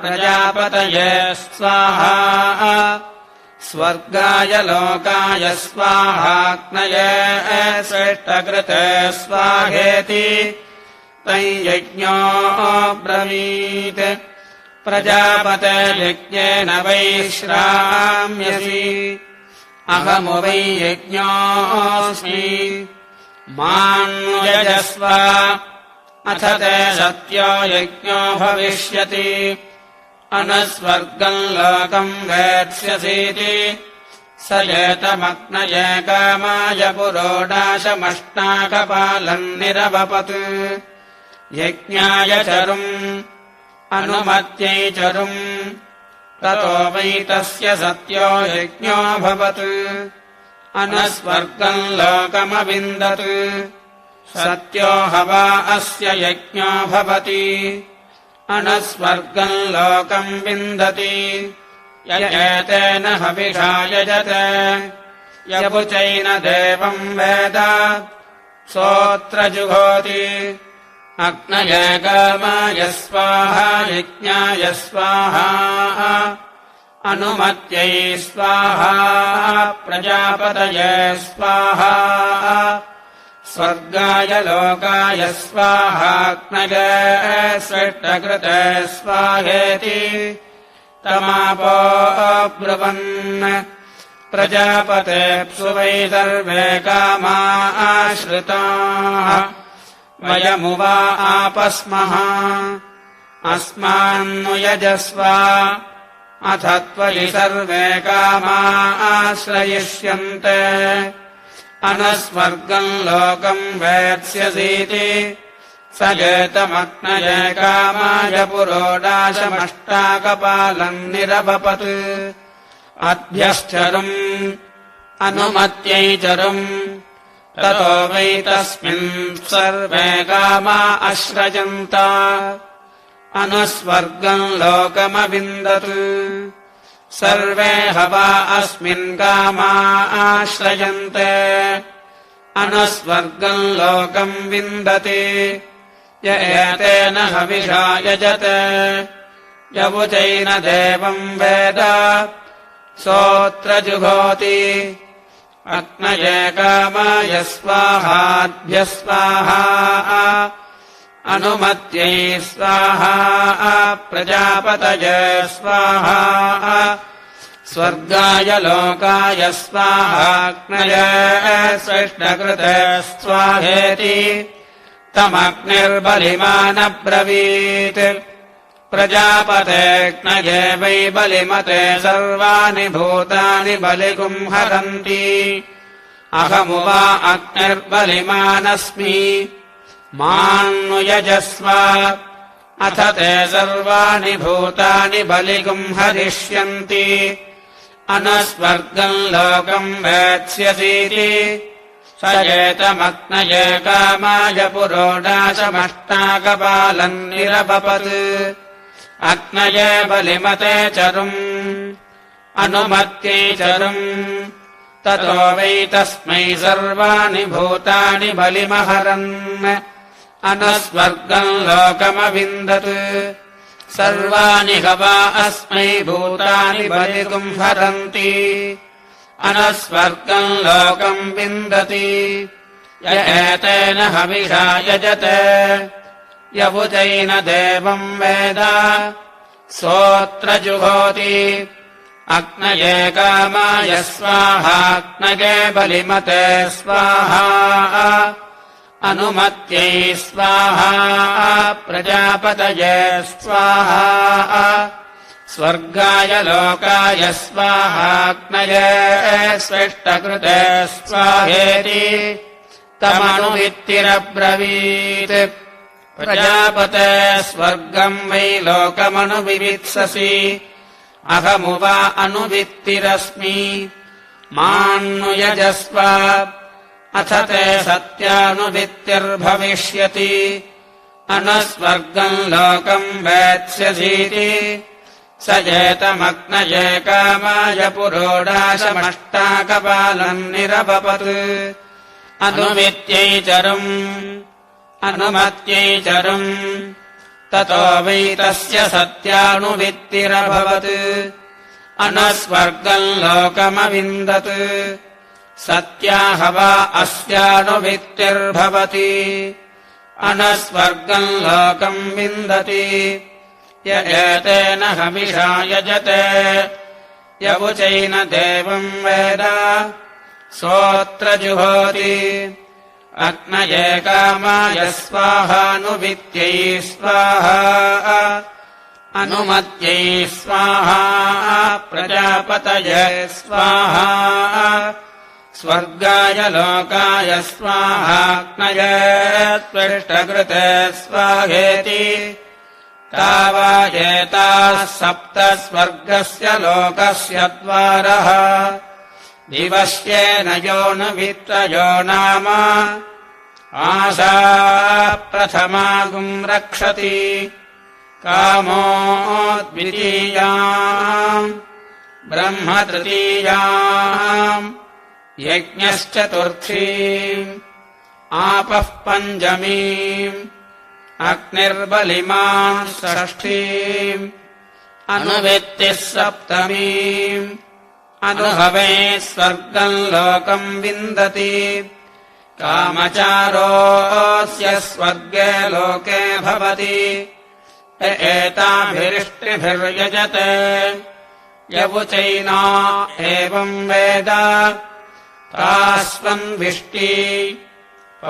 प्रजापतये स्वाहा स्वर्गाय लोकाय स्वाहाग्नये श्रेष्ठकृते स्वाहेति तै यज्ञो ब्रवीत् प्रजापते यज्ञेन वैश्राम्यसि अहमु वै यज्ञोऽस्मि मान्नुयजस्व अथ ते सत्यो यज्ञो भविष्यति अनुस्वर्गम् लोकम् वेत्स्यसीति स एतमग्नये कामाय पुरोडाशमष्टाकपालम् निरवपत् यज्ञाय चरुम् अनुमत्यै चरुम् ततो वै तस्य सत्यो यज्ञोऽभवत् अनुस्वर्गम् लोकमविन्दत् सत्यो हवा अस्य यज्ञो भवति अनुस्वर्गम् लोकम् विन्दति य एतेन हविषा यजते यवुचैन देवम् वेद सोऽत्र जुहोति अग्नये कामाय स्वाहा यज्ञाय स्वाहा अनुमत्यै स्वाहा प्रजापतये स्वाहा स्वर्गाय लोकाय स्वाहाग्नये श्रेष्ठकृते स्वाहेति तमापो ब्रुवन् प्रजापतेऽप्सु वै सर्वे कामा आश्रिताः वयमुवा आपस्मः अस्मान्नु यजस्व अथ त्वयि सर्वे कामा आश्रयिष्यन्ते अनुस्वर्गम् लोकम् वेत्स्यसीति स एतमग्नये कामाय पुरोडाशमष्टाकपालम् निरवपत् अभ्यश्चरुम् अनुमत्यै चरुम् ततो वै तस्मिन् सर्वे कामा अश्रयन्त अनुस्वर्गम् लोकमविन्दत् सर्वे हवा अस्मिन् कामा आश्रयन्ते अनुस्वर्गम् लोकम् विन्दति य एतेन हविषा यजते यवुचैन देवम् वेद सोऽत्र जुहोति अग्नये कामाय स्वाहाभ्यः स्वाहा अनुमत्यै स्वाहा प्रजापतये स्वाहा स्वर्गाय लोकाय स्वाहाग्नये श्रेष्ठकृते स्वाहेति तमग्निर्बलिमानब्रवीत् प्रजापतेऽग्नये वै बलिमते सर्वाणि भूतानि बलिगुम् हरन्ति अहमुवा अग्निर्बलिमानस्मि मान्नुयजस्व अथ ते सर्वाणि भूतानि बलिगुम् हरिष्यन्ति अनस्वर्गम् लोकम् वेत्स्यसीति स एतमग्नये कामाय पुरोडाशमष्टाकपालम् निरपपत् अग्नये बलिमते चरुम् अनुमत्यै चरुम् ततो वै तस्मै सर्वाणि भूतानि बलिमहरन् अनस्वर्गम् लोकमविन्दत् सर्वाणि हवा अस्मै भूतानि बलिगुम् हरन्ति अनस्वर्गम् लोकम् विन्दति य एतेन हविषा यजते यवुचैन देवम् वेद सोऽत्र जुहोति अग्नये कामाय स्वाहाग्नये बलिमते स्वाहा अनुमत्यै स्वाहा प्रजापतये स्वाहा स्वर्गाय लोकाय स्वाहाग्नये स्वेष्टकृते स्वाहेति तमनुवित्तिरब्रवीत् प्रजापते स्वर्गम् वै लोकमनुविवित्ससि अहमुवा अनुवित्तिरस्मि मान्नुयजस्व अथ ते सत्यानुवित्तिर्भविष्यति अनस्वर्गम् लोकम् वेत्स्यसीति स एतमग्नये कामाय पुरोडाशमष्टाकपालम् निरपपत् अनुवित्यै चरुम् अनुमत्यै चरुम् ततो वै तस्य सत्यानुवित्तिरभवत् अनस्वर्गम् लोकमविन्दत् सत्या हवा अस्यानुवित्तिर्भवति अनस्वर्गम् लोकम् विन्दति य एतेन हविषा यजते यवुचैन देवम् वेद सोऽत्र जुहोति अग्नये कामाय स्वाहानुवित्यै स्वाहा अनुमत्यै स्वाहा प्रजापतये स्वाहा स्वर्गाय लोकाय स्वाहाग्नये स्वेष्टकृते स्वाहेति तावायेताः सप्त स्वर्गस्य लोकस्य द्वारः दिवस्येन योऽनुवित्तयो नाम आशा प्रथमागुम् रक्षति कामो द्वितीयाम् ब्रह्म तृतीयाम् यज्ञश्चतुर्थीम् आपः पञ्चमीम् अग्निर्बलिमान् षष्ठीम् अनुवित्तिः सप्तमीम् अनुभवे स्वर्गम् लोकम् विन्दति कामचारोऽस्य स्वर्गे लोके भवति एताभिरिष्टिभिर्यजते यवुचैना एवम् वेद तास्वन्विष्टि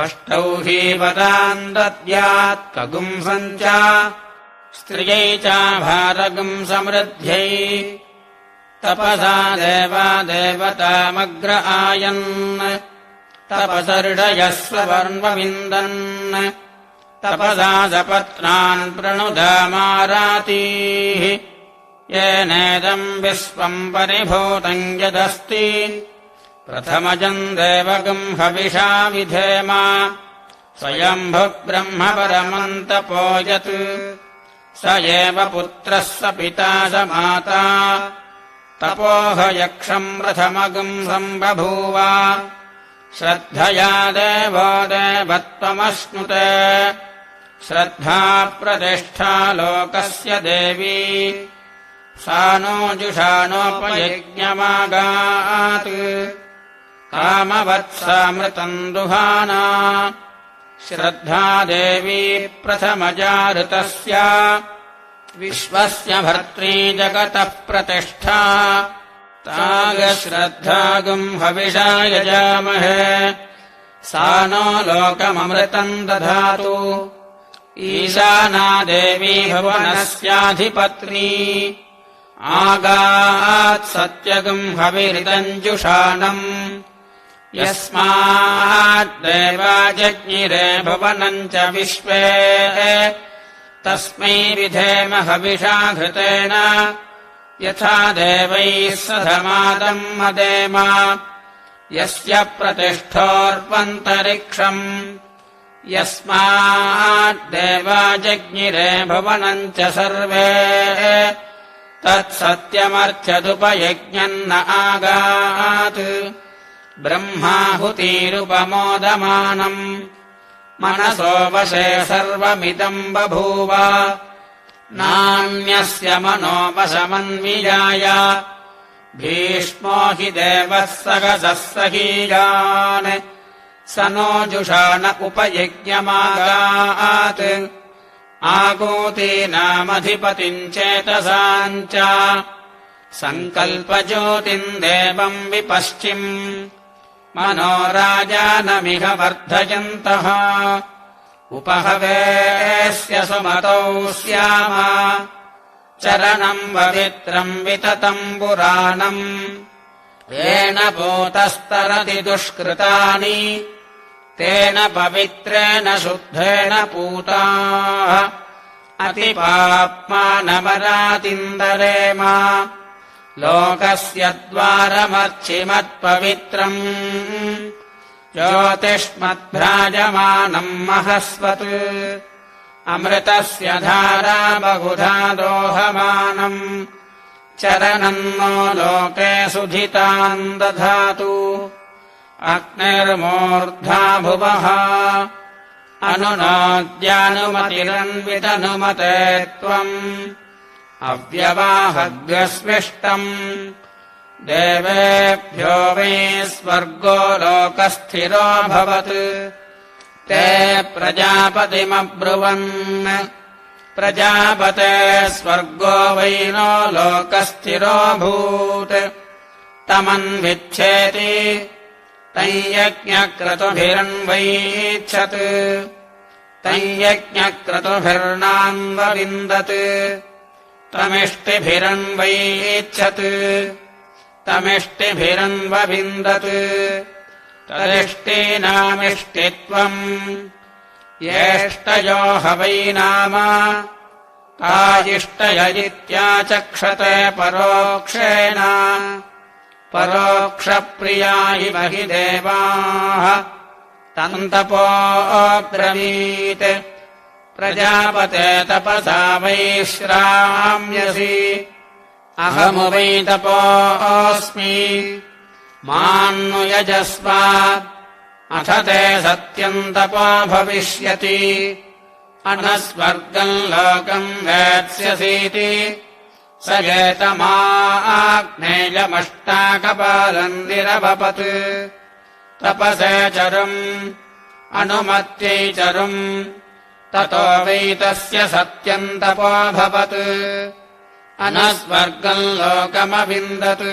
अष्टौ हि वदान् दद्यात् कगुंसम् च स्त्रियै चाभारगुम् समृद्ध्यै तपसा देवा देवतामग्र आयन् तपसर्षयः स्ववर्णविन्दन् तपसा सपत्नान् प्रणुदामारातीः येनेदम् विश्वम् परिभूतम् यदस्ति प्रथमजम् देवगम् हविषा विधेम स्वयम्भुब्रह्म परमन्तपो यत् स एव पुत्रः स पिता स माता तपोह यक्षम् प्रथमगम् सम्बभूव श्रद्धया देवो देवत्वमश्नुते श्रद्धा प्रतिष्ठा लोकस्य देवी सा नो जुषाणोपयज्ञमागात् कामवत्सामृतम् दुहाना श्रद्धा देवी प्रथमजा ऋतस्य विश्वस्य भर्त्री जगतः प्रतिष्ठा तागश्रद्धागुम् हविषा यजामहे सा नो लोकममृतम् दधातु ईशाना देवी भुवनस्याधिपत्नी आगात् सत्यगम् हविरिदम् जुषाणम् यस्माद्देवा जज्ञिरे भुवनम् च विश्वे तस्मै विधेम हविषा घृतेन यथा देवैः सधमादम् मदेम यस्य प्रतिष्ठोऽर्वन्तरिक्षम् यस्माद्देवा जज्ञिरे भुवनम् च सर्वे तत्सत्यमर्च्यदुपयज्ञम् न आगात् ब्रह्माहुतिरुपमोदमानम् मनसो वशे सर्वमिदम् बभूव नान्यस्य मनोवशमन्विजाय भीष्मो हि देवः सगसः सहीयान् स नो जुषान उपयज्ञमागात् आगूतीनामधिपतिम् चेतसाम् च सङ्कल्पज्योतिम् देवम् विपश्चिम् मनो राजानमिह वर्धयन्तः उपहवेस्य सुमतौ स्याम चरणम् पवित्रम् विततम् पुराणम् येन पूतस्तरति दुष्कृतानि तेन पवित्रेण शुद्धेन पूताः अतिपाप्मानमरातिन्दरेम लोकस्य द्वारमर्चिमत्पवित्रम् ज्योतिष्मद्भ्राजमानम् महस्वत् अमृतस्य धारा बहुधा दोहमानम् चरणम् नो लोके सुधिताम् दधातु अग्निर्मूर्धा भुवः अनुनाद्यानुमतिरन्वितनुमते त्वम् अव्यवाहग्रस्विष्टम् देवेभ्यो वै स्वर्गो लोकस्थिरोऽभवत् ते प्रजापतिमब्रुवन् प्रजापते स्वर्गो वै नो लोकस्थिरोऽभूत् तमन्विच्छेति तञ्यज्ञक्रतुभिरन्वैच्छत् तञ्यज्ञक्रतुभिर्नान्वविन्दत् तमिष्टिभिरन्वैच्छत् तमिष्टिभिरन्वविन्दत् तदिष्टीनामिष्टित्वम् येष्टयो ह वै नाम तायिष्टय इत्याचक्षते परोक्षेण परोक्षप्रिया इव हि देवाः तन्तपोऽब्रवीत् प्रजापते तपसा वैश्राम्यसि अहमु वै तपोऽस्मि मान्नु यजस्व अथ ते सत्यम् तपो भविष्यति अनस्वर्गम् लोकम् वेत्स्यसीति स एतमाग्नेयमष्टाकपालम् निरवपत् तपसे चरुम् अनुमत्यै चरुम् ततो वैतस्य सत्यम् तपोऽभवत् अनस्वर्गम् लोकमविन्दत्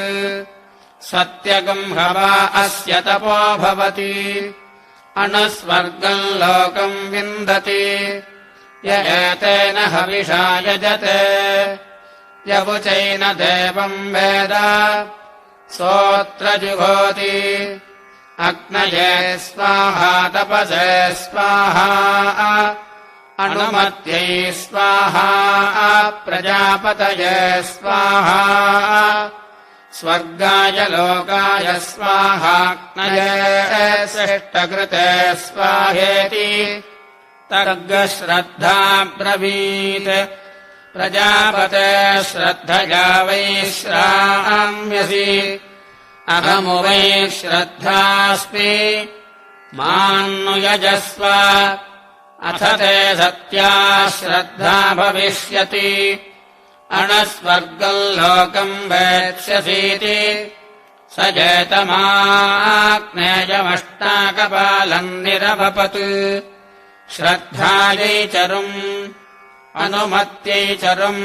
सत्यगम् हवा अस्य तपो भवति अनस्वर्गम् लोकम् विन्दति य एतेन हविषा यजते यवुचैन देवम् वेद सोऽत्र जुहोति अग्नये स्वाहा तपसे स्वाहा अनुमत्यै स्वाहा प्रजापतये स्वाहा स्वर्गाय लोकाय स्वाहाग्नये शिष्टकृते स्वाहेति तर्गश्रद्धा ब्रवीत् प्रजापते श्रद्धया वैश्राम्यसि अहमु वै श्रद्धास्मि मान्नु यजस्व अथ ते सत्या श्रद्धा भविष्यति अणस्वर्गम् लोकम् वेत्स्यसीति स जेतमाग्नेयमष्टाकपालम् निरवपत् श्रद्धायै चरुम् अनुमत्यै चरुम्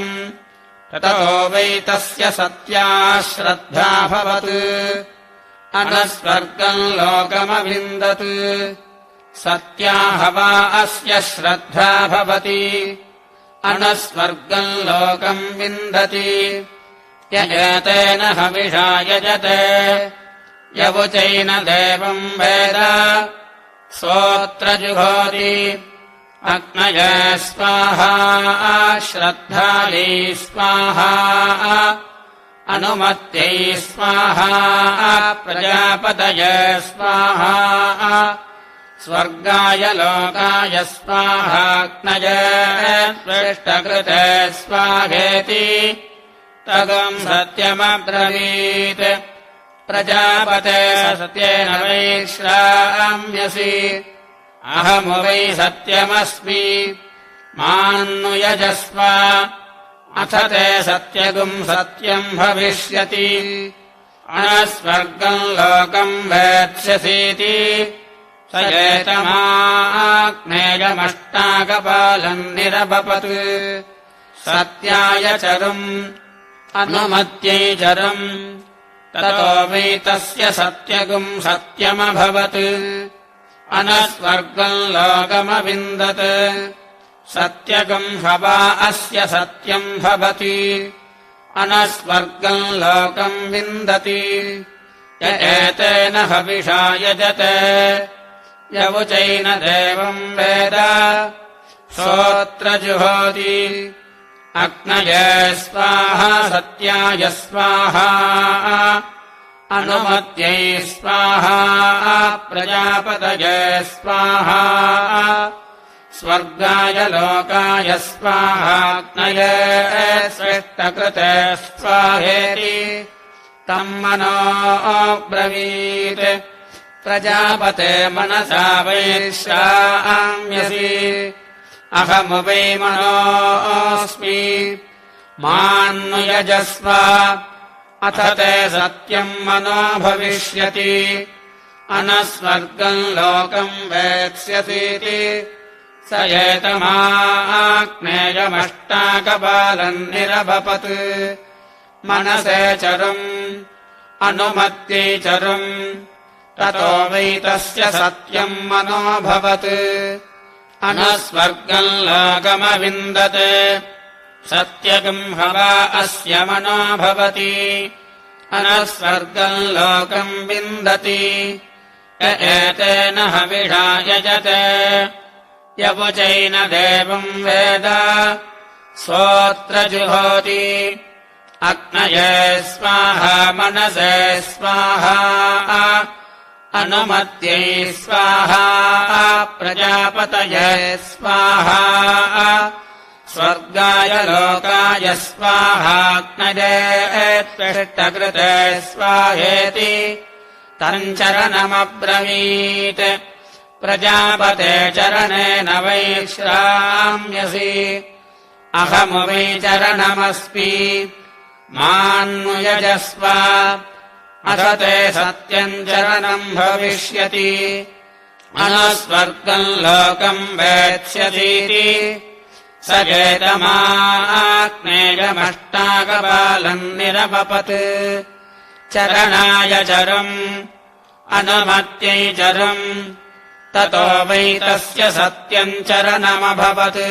ततो वै तस्य सत्या श्रद्धा भवत् अनस्वर्गम् लोकमविन्दत् सत्या हवा अस्य श्रद्धा भवति अनस्वर्गम् लोकम् विन्दति य एतेन हविषा यजते यवुचैन देवम् वेद सोऽत्र जुहोति अग्नये स्वाहा श्रद्धायै स्वाहा अनुमत्यै स्वाहा प्रजापतये स्वाहा स्वर्गाय लोकाय स्वाहाग्नये पृष्ठकृते स्वाहेति तगम् सत्यमब्रवीत् प्रजापते सत्येन वैश्राम्यसि अहमु वै सत्यमस्मि मान्नुयजस्व अथ ते सत्यगुम् सत्यम् भविष्यति अनस्वर्गम् लोकम् वेत्स्यसीति स एतमाग्नेयमष्टाकपालम् निरपपत् सत्याय चरुम् अनुमत्यै चरुम् ततो वै तस्य सत्यगुम् सत्यमभवत् अनस्वर्गम् लोकमविन्दत् सत्यगुम् हवा अस्य सत्यम् भवति अनस्वर्गम् लोकम् विन्दति य एतेन हविषा यजते यवुचैन देवम् वेद सोऽत्र जुहोति अग्नये स्वाहा सत्याय स्वाहा अनुमत्यै स्वाहा प्रजापतये स्वाहा स्वर्गाय लोकाय स्वाहाग्नये सृष्टकृते स्वाहेति तम् मनो ब्रवीत् प्रजापते मनसा वैश्राम्यसि अहमु वै मनोऽस्मि मान्नुयजस्व अथ ते सत्यम् मनो भविष्यति अनस्वर्गम् लोकम् वेत्स्यसीति स एतमाग्नेयमष्टाकपालम् निरपपत् मनसे चरुम् अनुमत्यै चरुम् ततो वै तस्य सत्यम् मनोभवत् अनस्वर्गम् लोकमविन्दत् सत्यगम् हवा अस्य मनो भवति अनस्वर्गम् लोकम् विन्दति य एतेन हविषा यजते यवुचैन देवम् वेद सोऽत्र जुहोति अग्नये स्वाहा मनसे स्वाहा अनुमत्यै स्वाहा प्रजापतये स्वाहा स्वर्गाय लोकाय स्वाहाग्नये पृष्ठकृते स्वाहेति तम् चरणमब्रवीत् प्रजापते चरणेन वैश्राम्यसि अहमु वै चरणमस्मि मान्नुयजस्व अथ ते सत्यम् चरणम् भविष्यति अनस्वर्गम् लोकम् वेत्स्यसीति स एतमाग्नेयमष्टाकपालम् निरपपत् चरणाय चरुम् अनुमत्यै चरुम् ततो वै तस्य सत्यम् चरणमभवत्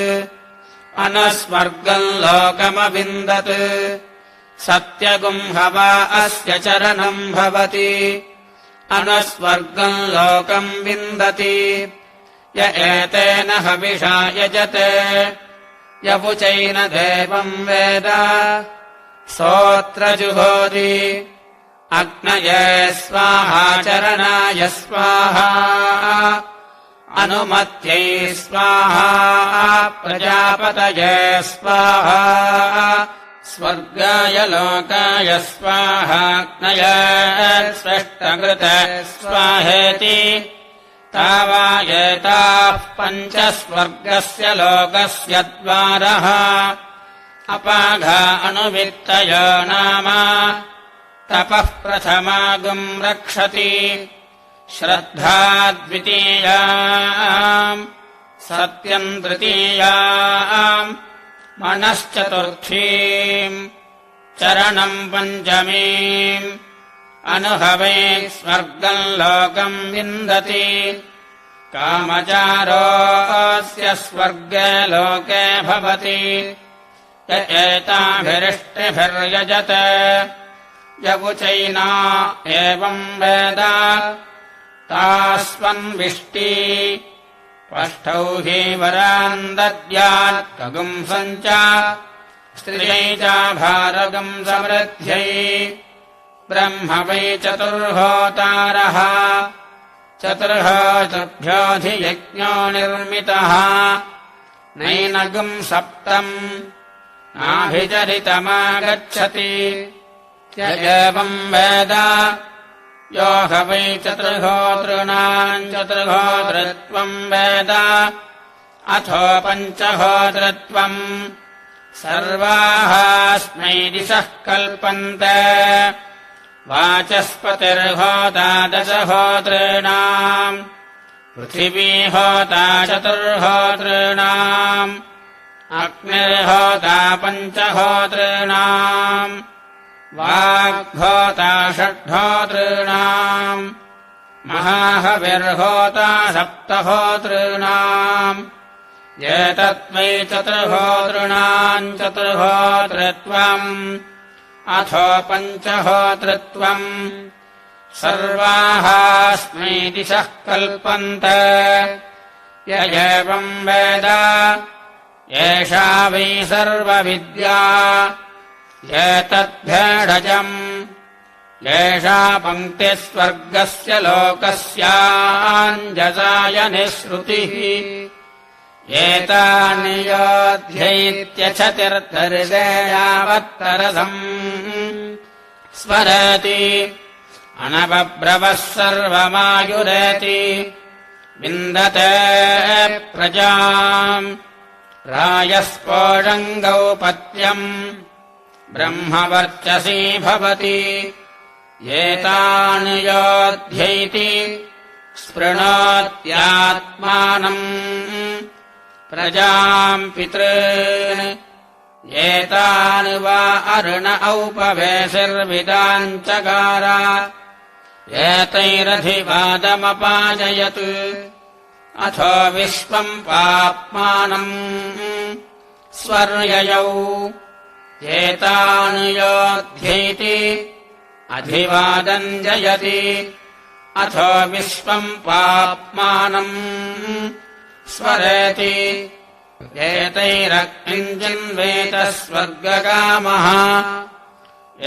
अनस्वर्गम् लोकमविन्दत् सत्यगुम् हवा अस्य चरणम् भवति अनस्वर्गम् लोकम् विन्दति य एतेन हविषा यजते यवुचैन देवम् वेद सोऽत्र जुहोति अग्नये स्वाहा चरणाय स्वाहा अनुमत्यै स्वाहा प्रजापतये स्वाहा स्वर्गाय लोकाय स्वाहाग्नये सृष्टकृते स्वाहेति तावायेताः पञ्च स्वर्गस्य लोकस्य द्वारः अपाघा अनुवित्तयो नाम तपः प्रथमागुम् रक्षति श्रद्धा द्वितीयाम् सत्यम् तृतीयाम् मनश्चतुर्थीम् चरणम् पञ्चमीम् अनुहवै स्वर्गम् लोकम् विन्दति कामचारोऽस्य स्वर्गे लोके भवति य एताभिरिष्टिभिर्यजते यवुचैना एवम् वेद तास्वन्विष्टि पष्ठौ हि वरान् दद्यात् कगुंसम् च स्त्रियै च भारगम् समृद्ध्यै ब्रह्म वै चतुर्होतारः चतुर्होतभ्योऽधियज्ञो निर्मितः नैनगुम् सप्तम् नाभिचरितमागच्छति य एवम् वेद यो ह वै चतुर्होतॄणाम् चतुर्होतृत्वम् वेद अथो पञ्चहोतृत्वम् सर्वास्मै दिशः कल्पन्ते वाचस्पतिर्होता दशहोतॄणाम् पृथिवी होता चतुर्होतॄणाम् अग्निर्होता पञ्चहोतॄणाम् वाग्होता षड्होतॄणाम् महाहविर्होता सप्तहोतॄणाम् एतद्वै चतुर्होतॄणाम् चतुर्होतृत्वम् अथो पञ्चहोतृत्वम् सर्वास्मै दिशः कल्पन्ते य एवम् वेद एषा वै सर्वविद्या एतद्भेडजम् एषा पङ्क्तिः स्वर्गस्य लोकस्याञ्जसाय निःश्रुतिः एतानि योऽध्यैत्यचतिर्दर्शे यावत्तरसम् स्मरति अनबभ्रवः सर्वमायुरेति विन्दते प्रजाम् रायस्पोषङ्गौ पत्यम् ब्रह्मवर्चसी भवति एतानि योऽध्यैति स्पृणोत्यात्मानम् प्रजाम् पितॄन् एतानि वा अरुण औपवेशिर्विदाम् चकार एतैरधिवादमपाजयत् अथो विश्वम् पाप्मानम् स्वर्ययौ एतानि योऽध्यैति अधिवादम् जयति अथो विश्वम् पाप्मानम् स्मरेति एतैरग्निञ्जिन्वेत स्वर्गकामः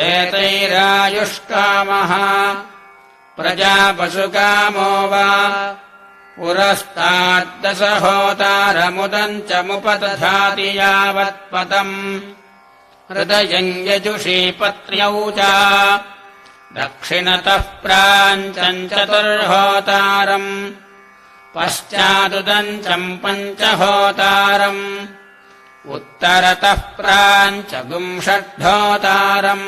एतैरायुष्कामः प्रजापशुकामो वा पुरस्ताद्दशहोतारमुदम् च मुपदधाति यावत्पदम् हृदयम् यजुषी पत्न्यौ च दक्षिणतः प्राञ्चम् चतुर्होतारम् पश्चादुदञ्चम् पञ्चहोतारम् उत्तरतः प्राञ्चगुम् षड्होतारम्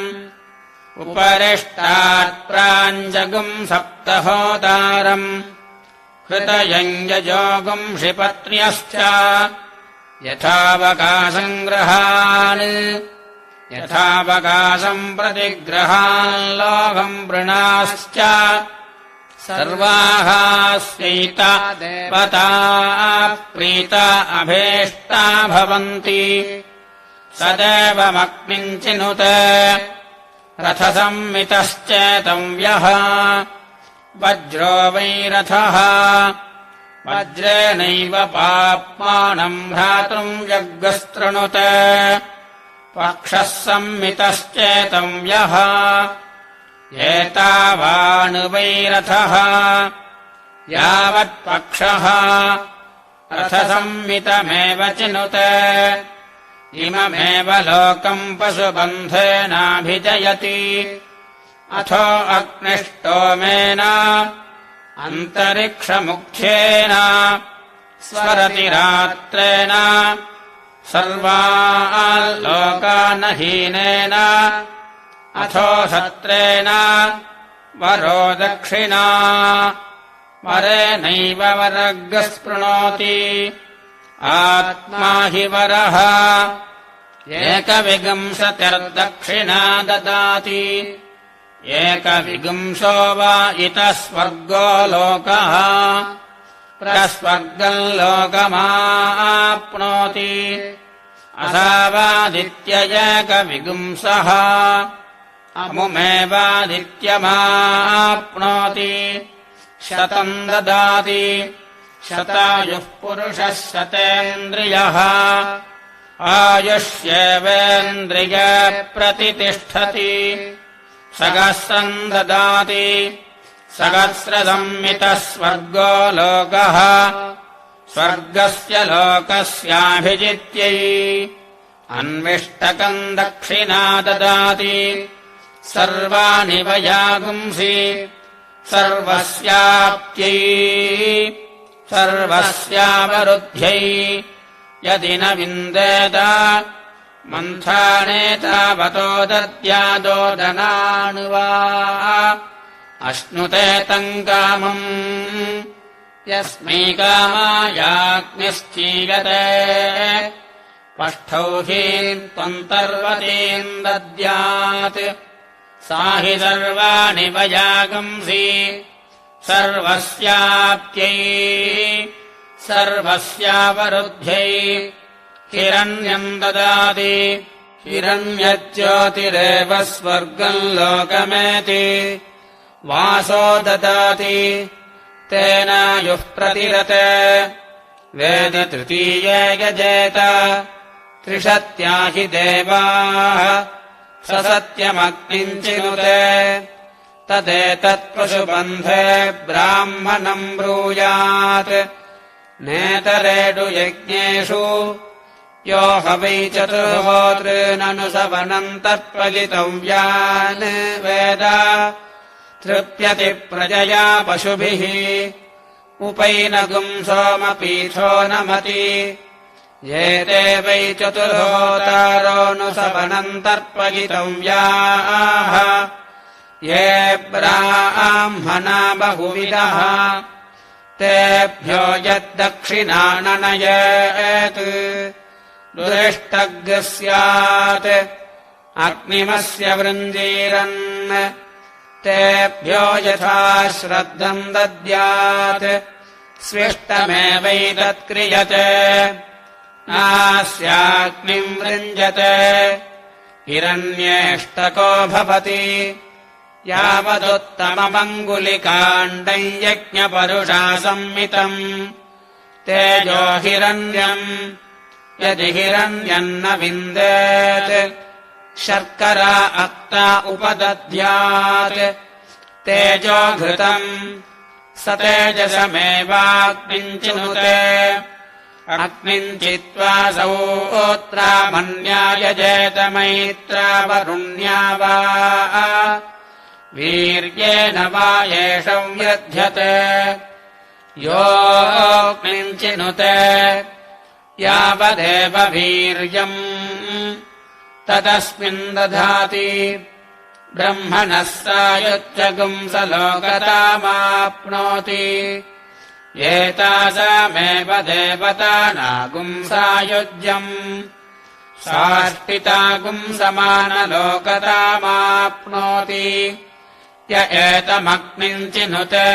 उपरिष्टात् प्राञ्चगुम् सप्तहोतारम् हृदयम् यजोगुम् क्षिपत्न्यश्च यथावकाशम् ग्रहान् यथावकाशम् प्रतिग्रहान् लोभम् वृणाश्च सर्वाः स्यैता देवता प्रीता अभीष्टा भवन्ति सदेवमग्निम् चिनुते रथसंमितश्चेतव्यः वज्रो वै रथः वज्रेणैव पाप्मानम् भ्रातुम् यज्ञस्तृणुते पक्षः संमितश्चेतव्यः एतावान् वै रथः यावत्पक्षः रथसंमितमेव चिनुते इममेव लोकम् पशुबन्धेनाभिजयति अथो अग्निष्टोमेन अन्तरिक्षमुख्येन स्वरति रात्रेण सर्वाल्लोकानहीनेन अथो सत्रेण वरो दक्षिणा वरेणैव वरगः स्पृणोति आत्मा हि वरः एकविगुंसतिर्दक्षिणा ददाति एकविगुंसो वा इतः स्वर्गो लोकः प्रस्वर्गम् लोकमाप्नोति असावादित्य एकविगुंसः अमुमेवादित्यमाप्नोति शतम् ददाति शतायुः पुरुषः शतेन्द्रियः आयुष्येवेन्द्रिये प्रतितिष्ठति सहस्रम् ददाति सहस्रसंमितः स्वर्गो लोकः स्वर्गस्य लोकस्याभिजित्यै अन्विष्टकम् दक्षिणा ददाति सर्वाणि वयागुंसि सर्वस्याप्त्यै सर्वस्यावरुद्ध्यै यदि न विन्देत मन्थाने तावतो दद्यादोदनानि वा अश्नुते तम् कामम् यस्मै कामायाग्निश्चीयते पष्ठौहीम् त्वन्तर्वतीम् दद्यात् सा हि सर्वाणि वयागंसि सर्वस्याप्त्यै सर्वस्यावरुद्ध्यै हिरण्यम् ददाति हिरण्यज्योतिरेव स्वर्गम् लोकमेति वासो ददाति तेनायुः प्रतिरते वेदि तृतीये यजेत त्रिशत्या हि देवाः स सत्यमग्निम् चिनुते तदेतत्पशुबन्धे ब्राह्मणम् ब्रूयात् नेतरेषु यज्ञेषु यो हवै चतुर्होतॄननुसवनम् तत्पलितव्यान् वेद तृप्यति प्रजया पशुभिः उपैनगुम् सोमपीठो नमति एते वै चतुर्होतारोऽनुसवनम् तर्पयितव्याः ये ब्राह्मणा बहुविधः तेभ्यो यद्दक्षिणा ननयेत् दुरिष्टग् स्यात् अग्निमस्य वृञ्जीरन् तेभ्यो यथा श्रद्धम् दद्यात् स्विष्टमेवैतत्क्रियते नास्याग्निम् वृञ्जते हिरण्येष्टको भवति यावदुत्तममङ्गुलिकाण्डम् यज्ञपरुषा संमितम् तेजो हिरण्यम् यदि हिरण्यम् न विन्देत् शर्करा अक्ता उपदध्यात् तेजो घृतम् स तेजसमेवाग्निम् चिनुते अग्निम् चित्वा सौत्रा मन्यायजेत मैत्रा वरुण्या वा वीर्येण वा एष व्यध्यते योऽग्निम् चिनुते यावदेव वीर्यम् तदस्मिन् दधाति ब्रह्मणः सायुज्यगुम् स लोकतामाप्नोति एतासामेव देवतानागुम् सायुज्यम् साष्टितागुम् समानलोकतामाप्नोति य एतमग्निम् चिनुते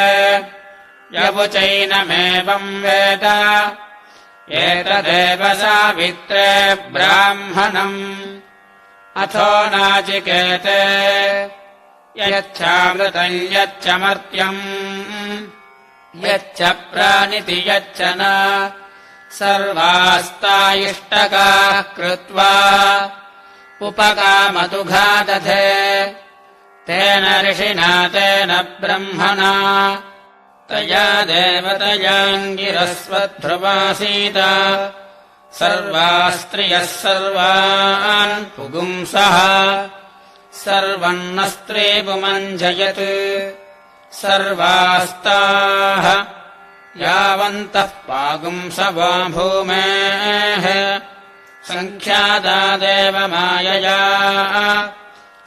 यवुचैनमेवम् वेद एतदेव सावित्रे ब्राह्मणम् अथो नाचिकेते यच्छामृतम् यच्च मर्त्यम् यच्च प्राणिति यच्च न सर्वास्तायिष्टकाः कृत्वा उपकामतु घादधे तेन ऋषिणा तेन ब्रह्मणा तया देवतयाङ्गिरस्वध्रुवासीत सर्वास्त्रियः सर्वान् पुगुंसः सर्वम् न स्त्री पुमञ्जयत् सर्वास्ताः यावन्तः पागुंसवा भूमेः सङ्ख्यादा देवमायया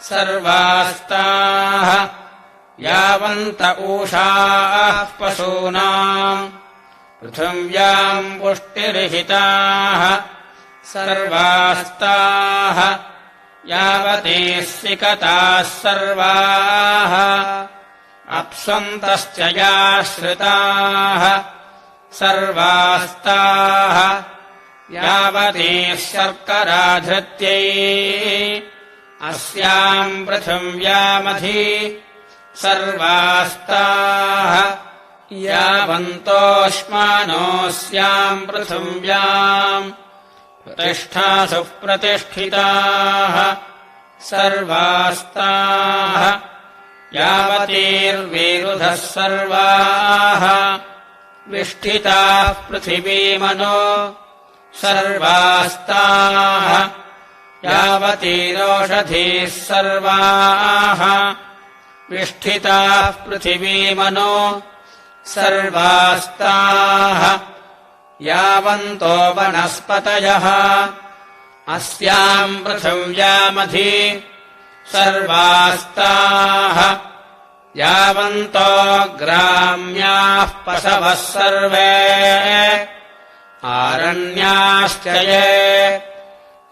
सर्वास्ताः यावन्त ऊषाः पशूनाम् पृथिव्याम् पुष्टिरहिताः सर्वास्ताः यावतीः सिकताः सर्वाः अप्स्वन्तश्च याश्रिताः सर्वास्ताः यावतीः शर्कराधृत्यै अस्याम् पृथिव्यामधि सर्वास्ताः यावन्तोऽश्मानोऽस्याम् पृथिव्याम् प्रतिष्ठासु प्रतिष्ठिताः सर्वास्ताः यावतीर्विरुधः सर्वाः विष्ठिताः पृथिवीमनो सर्वास्ताः यावतीरोषधीः सर्वाः विष्ठिताः पृथिवीमनो सर्वास्ताः यावन्तो वनस्पतयः अस्याम् पृथिव्यामधि सर्वास्ताः यावन्तो ग्राम्याः पशवः सर्वे आरण्याश्च ये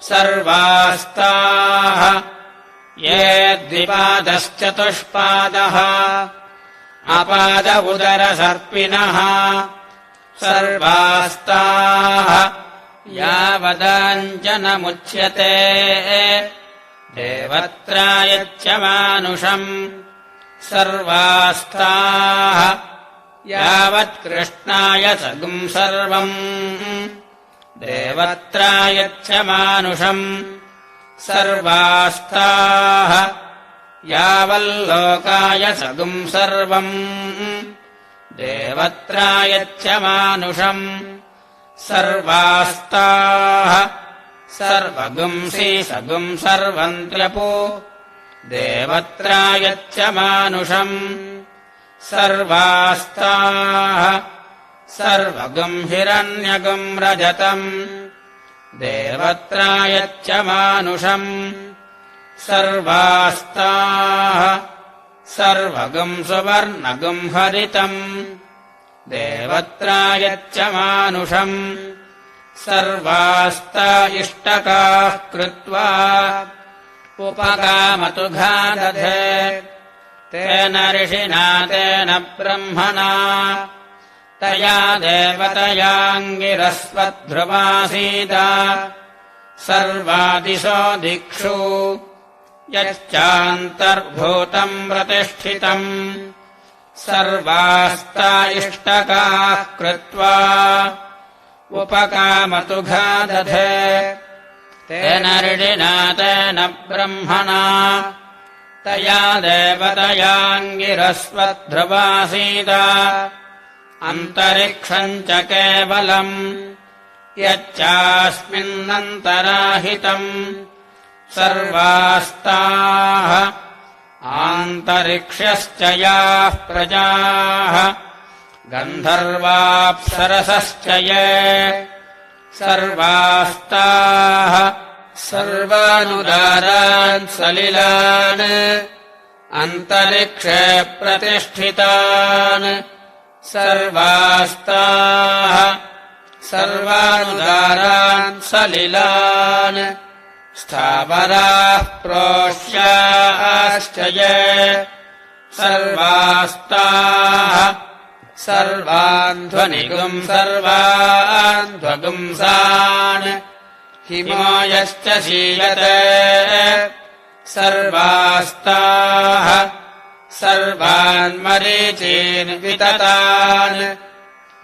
सर्वास्ताः ये द्विपादश्चतुष्पादः अपाद उदरसर्पिणः सर्वास्ताः यावदञ्जनमुच्यते देवत्रायच्च मानुषम् सर्वास्ताः यावत्कृष्णाय सगुम् सर्वम् देवत्रायच्च मानुषम् सर्वास्ताः यावल्लोकाय सगुम् सर्वम् देवत्रायच्च मानुषम् सर्वास्ताः सर्वगुंसि सगुम् सर्वम् त्र्यपु देवत्रायच्च मानुषम् सर्वास्ताः सर्वगुम् हिरण्यगुम् रजतम् देवत्रायच्च मानुषम् सर्वास्ताः सर्वगुम् सुवर्णगुम् हरितम् देवत्रायच्च मानुषम् सर्वास्ता इष्टकाः कृत्वा उपकामतु घादधे तेन ऋषिणा तेन ब्रह्मणा तया देवतयाङ्गिरस्वध्रुवासीद सर्वादिशो दिक्षु यच्चान्तर्भूतम् प्रतिष्ठितम् सर्वास्ता इष्टकाः कृत्वा उपकामतु घादधे तेन ऋषिणा तेन ब्रह्मणा तया देवतयाङ्गिरस्वध्रुवासीद अन्तरिक्षम् च केवलम् यच्चास्मिन्नन्तराहितम् सर्वास्ताः आन्तरिक्ष्यश्च याः प्रजाः गन्धर्वाप्सरसश्च ये सर्वास्ताः सर्वानुदारान् सलिलान् अन्तरिक्षे प्रतिष्ठितान् सर्वास्ताः सर्वानुदारान् सलिलान् स्थावराः प्रोष्याश्च ये सर्वास्ताः सर्वान्ध्वनिगुम् सर्वान्ध्वगुंसान् हिमो यश्च शीयते सर्वास्ताः सर्वान्मरीचीन् विततान्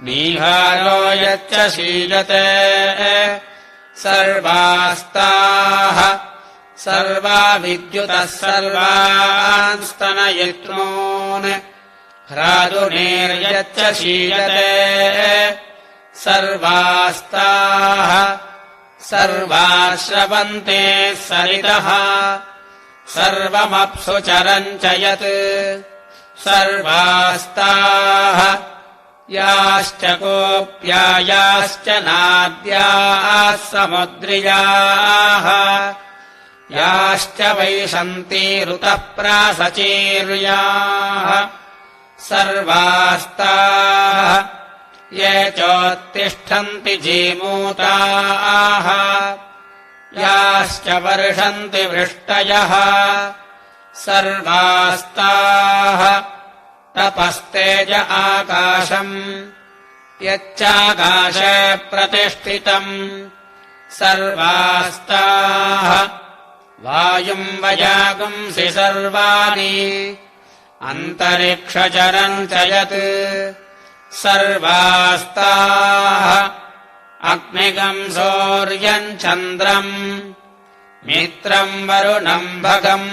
नीहारो यच्च शीयते सर्वास्ताः सर्वा विद्युतः सर्वांस्तनयित्रून् ह्रादुनीर्यच्च शीयते सर्वास्ताः सर्वाश्रवन्ते सरितः सर्वमप्सु चरम् च यत् सर्वास्ताः याश्च कोऽप्यायाश्च नाद्याः समुद्रियाः याश्च वैशन्तीरुतः प्रासचीर्याः सर्वास्ताः ये चोत्तिष्ठन्ति जीमूताः याश्च वर्षन्ति वृष्टयः सर्वास्ताः तपस्तेज आकाशम् यच्चाकाशे प्रतिष्ठितम् सर्वास्ताः वायुम् वयागुंसि सर्वाणि अन्तरिक्षचरम् च यत् सर्वास्ताः अग्निगम् सूर्यम् चन्द्रम् मित्रम् वरुणम् भगम्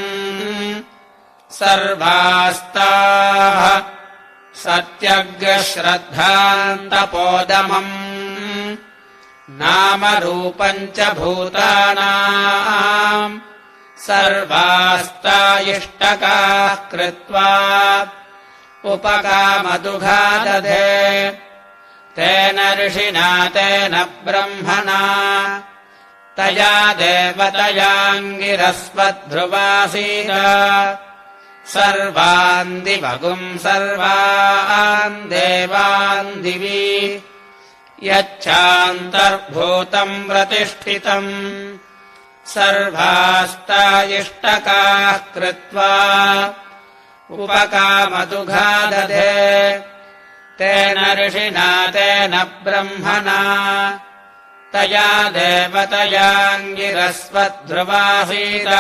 सर्वास्ताः सत्यग्रश्रद्धान्तपोदमम् नामरूपम् च भूतानाम् सर्वास्ता इष्टकाः कृत्वा उपकामदुघादधे तेन ऋषिना तेन ब्रह्मणा तया देवतयाङ्गिरस्वध्रुवासीत सर्वान् दिवगुम् सर्वान् देवान् दिवि यच्चान्तर्भूतम् प्रतिष्ठितम् सर्वास्ता इष्टकाः कृत्वा उपकामदुघादधे तेन ऋषिना तेन ब्रह्मणा तया देवतयाङ्गिरस्वध्रुवासीत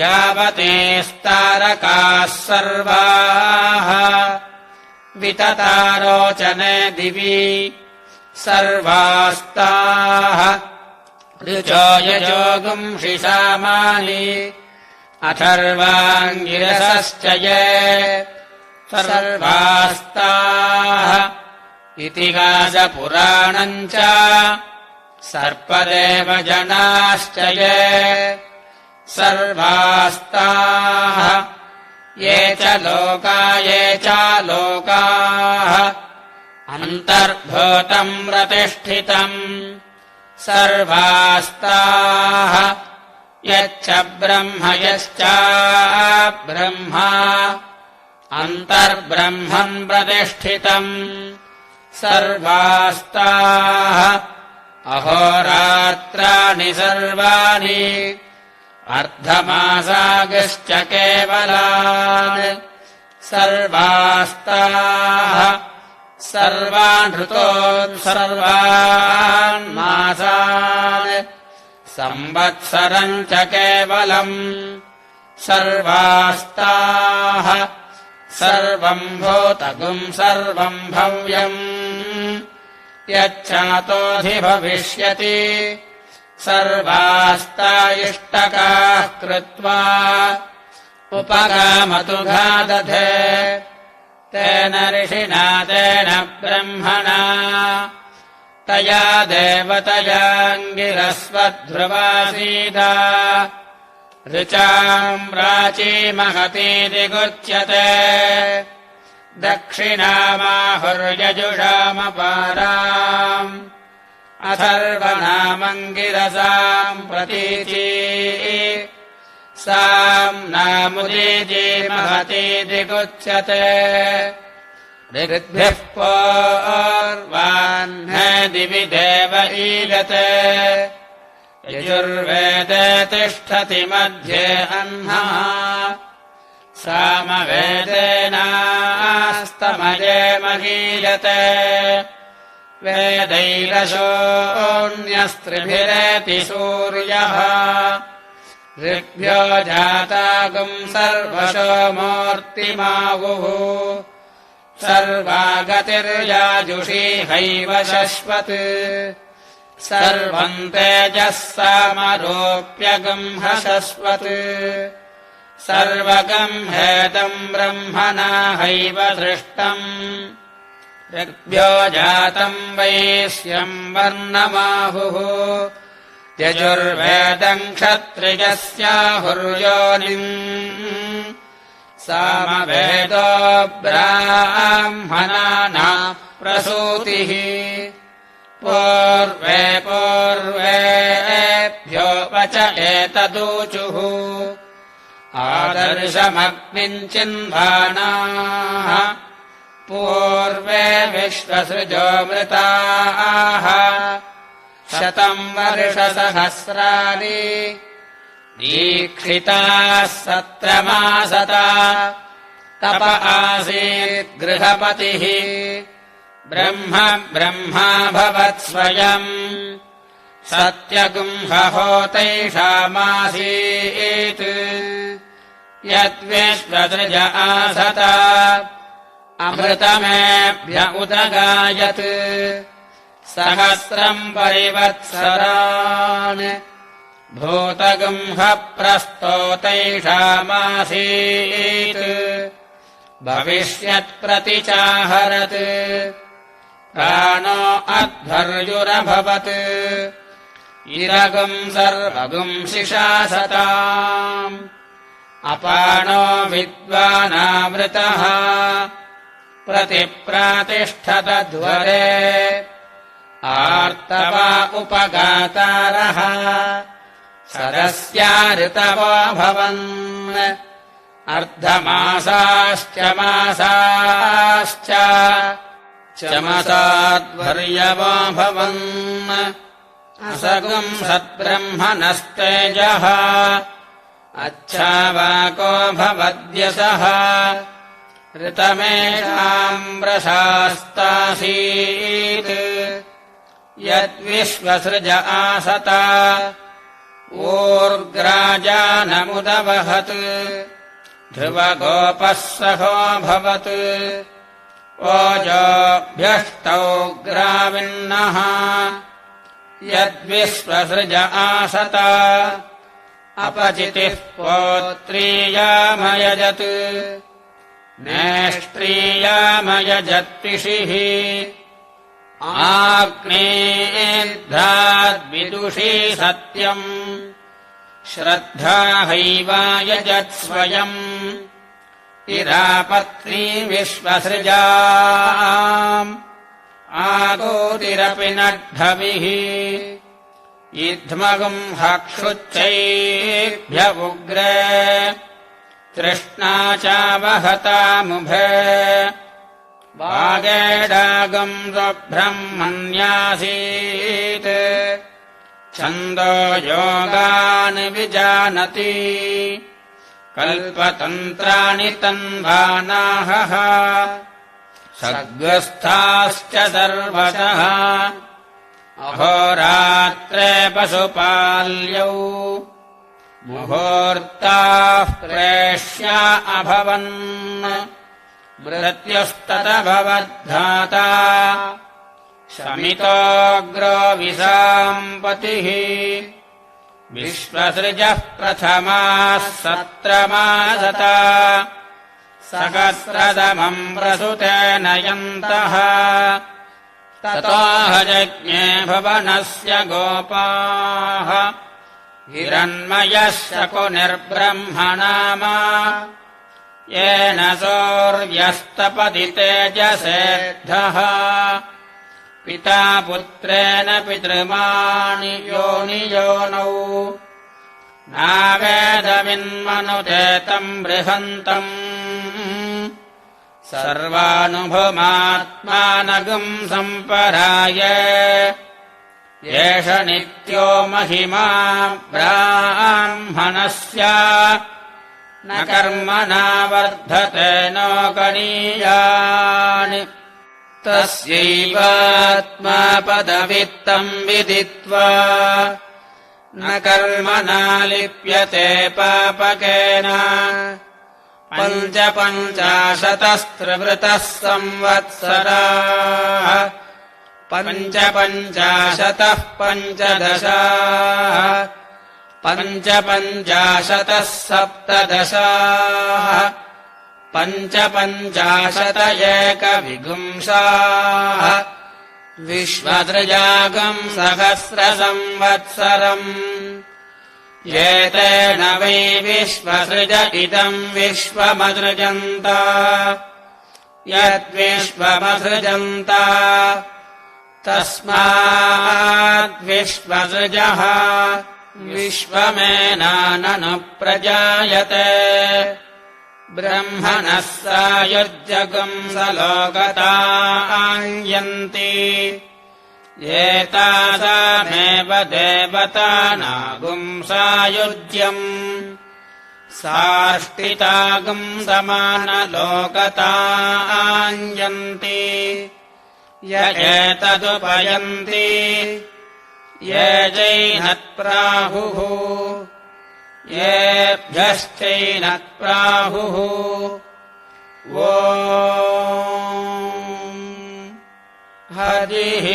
यावतेस्तारकाः सर्वाः विततारोचने दिवि सर्वास्ताः ऋचो यजोगुंषि सामानि अथर्वाङ्गिरसश्च ये सर्वास्ताः इतिहासपुराणम् च सर्पदेव जनाश्च ये सर्वास्ताः ये च लोकाः अन्तर्भूतम् प्रतिष्ठितम् सर्वास्ताः यच्च ब्रह्म यश्चाब्रह्मा अन्तर्ब्रह्मन् प्रतिष्ठितम् सर्वास्ताः अहोरात्राणि सर्वाणि अर्धमासागश्च केवलान् सर्वास्ताः सर्वान् ऋतोन् सर्वान् मासान् संवत्सरम् च केवलम् सर्वास्ताः सर्वम् भूतगुम् सर्वम् भव्यम् यच्चातोऽधिभविष्यति सर्वास्ता इष्टकाः कृत्वा उपकामदुघादधे तेन ऋषिना तेन ब्रह्मणा तया देवतयाङ्गिरस्वध्रुवासीत ऋचाम् प्राची महतीति गुच्यते दक्षिणामाहुर्यजुषामपाराम् अथर्वणामङ्गिरसाम् प्रतीची साम् नामुदीजी महतीति गुच्यते ऋग्भ्यः पूर्वाह्ने दिवि देव ईयते यजुर्वेदे तिष्ठति मध्ये अह्नः सामवेदेनास्तमये महीयते वेदैरशोऽन्यस्त्रिभिरेति सूर्यः ऋग्भ्यो जातागुम् सर्वशो मूर्तिमावुः सर्वागतिर्याजुषी हैव शश्वत् सर्वम् तेजः सामरोप्यगम् शश्वत् सर्वगम् हेतम् ब्रह्मणा हैव सृष्टम् ऋग्भ्यो जातम् वैश्यम् वर्णमाहुः यजुर्वेदम् क्षत्रियस्याहुर्योनिम् सामवेदो ब्राह्मणानाम् प्रसूतिः पूर्वेभ्योपच एतदूचुः आदर्शमग्निम् चिन्वानाः पूर्वे विश्वसृजो मृताः 100 वर्षसहस्राणि दीक्षिताः सत्रमासता तप आसीत् गृहपतिः ब्रह्माभवत् स्वयम् सत्यगुंहहोतैषामासीत् यद्विश्वसृज आसत अमृतमेभ्य उदगायत् सहस्रम् परिवत्सरान् भूतगुंहप्रस्तोतैषामासीत् भविष्यत्प्रतिचाहरत् प्राणो अध्वर्युरभवत् इरगुम् सर्वगुंसिशासताम् अपानो विद्वानामृतः प्रतिप्रातिष्ठतध्वरे आर्तवा उपगातारः सदस्याऋतवो भवन् अर्धमासाश्च मासाश्च चमसाध्वर्यवो भवन् असगुम् सद्ब्रह्मणस्तेजः अच्छावाको भवद्यसः ऋतमेषाम् प्रशास्तासीत् यद्विश्वसृज आसत ऊर्ग्राजानमुदवहत् ध्रुवगोपः सहोऽभवत् ओजोभ्यष्टौ ग्राविन्नः यद्विश्वसृज आसत अपचितिः पोत्रीयामयजत् नेष्ट्रीयामयजत्पिषिः आग्नेद्धाद्विदुषी सत्यम् श्रद्धा हैवायजत् स्वयम् इरापत्नी विश्वसृजाम् आगोतिरपि नड्ढविः इध्मगुम् हक्षुच्चैभ्य उग्रे तृष्णा चावहतामुभे वागेडागम् ब्रह्मण्यासीत् छन्दो योगान् विजानति कल्पतन्त्राणि तन्वानाहः सर्गस्थाश्च सर्वशः अहोरात्रे पशुपाल्यौ मुहूर्ताः प्रेष्या अभवन् मृत्युस्ततभवद्धाता शमितोऽग्रो विशाम्पतिः विश्वसृजः प्रथमाः सत्रमासत सहस्रदमम् प्रसुतेन यन्तः ततोऽहजज्ञे भवनस्य गोपाः हिरण्मयः शकुनिर्ब्रह्मणामा येन सौर्यस्तपति तेजसेद्धः पिता पुत्रेण पितृमाणि योनियोनौ नावेदमिन्मनुते तम् बृहन्तम् सर्वानुभुमात्मानगुम् सम्पराये एष नित्यो महिमा ब्राह्मणस्य न कर्मणा वर्धते नो गणीयान् तस्यैवात्मा पदवित्तम् विदित्वा न कर्मणा लिप्यते पापकेन पञ्चपञ्चाशतस्त्रिवृतः संवत्सराः पञ्चपञ्चाशतः पञ्चदशाः पञ्चपञ्चाशतः सप्तदशाः पञ्चपञ्चाशत एकविगुंसाः विश्वसृजागम् सहस्रसंवत्सरम् एतेन वै विश्वसृज इदम् विश्वमसृजन्त यद्विश्वमसृजन्त तस्माद्विश्वसृजः विश्वमेनाननु प्रजायते ब्रह्मणः सायुज्यगुम् सलोकतायन्ति एतासामेव देवतानागुम् सायुज्यम् साष्टितागुम् समानलोकतायन्ति य एतदुपयन्ति ये चैनत्प्राहुः येभ्यश्चैनत्प्राहुः ॐ हरिः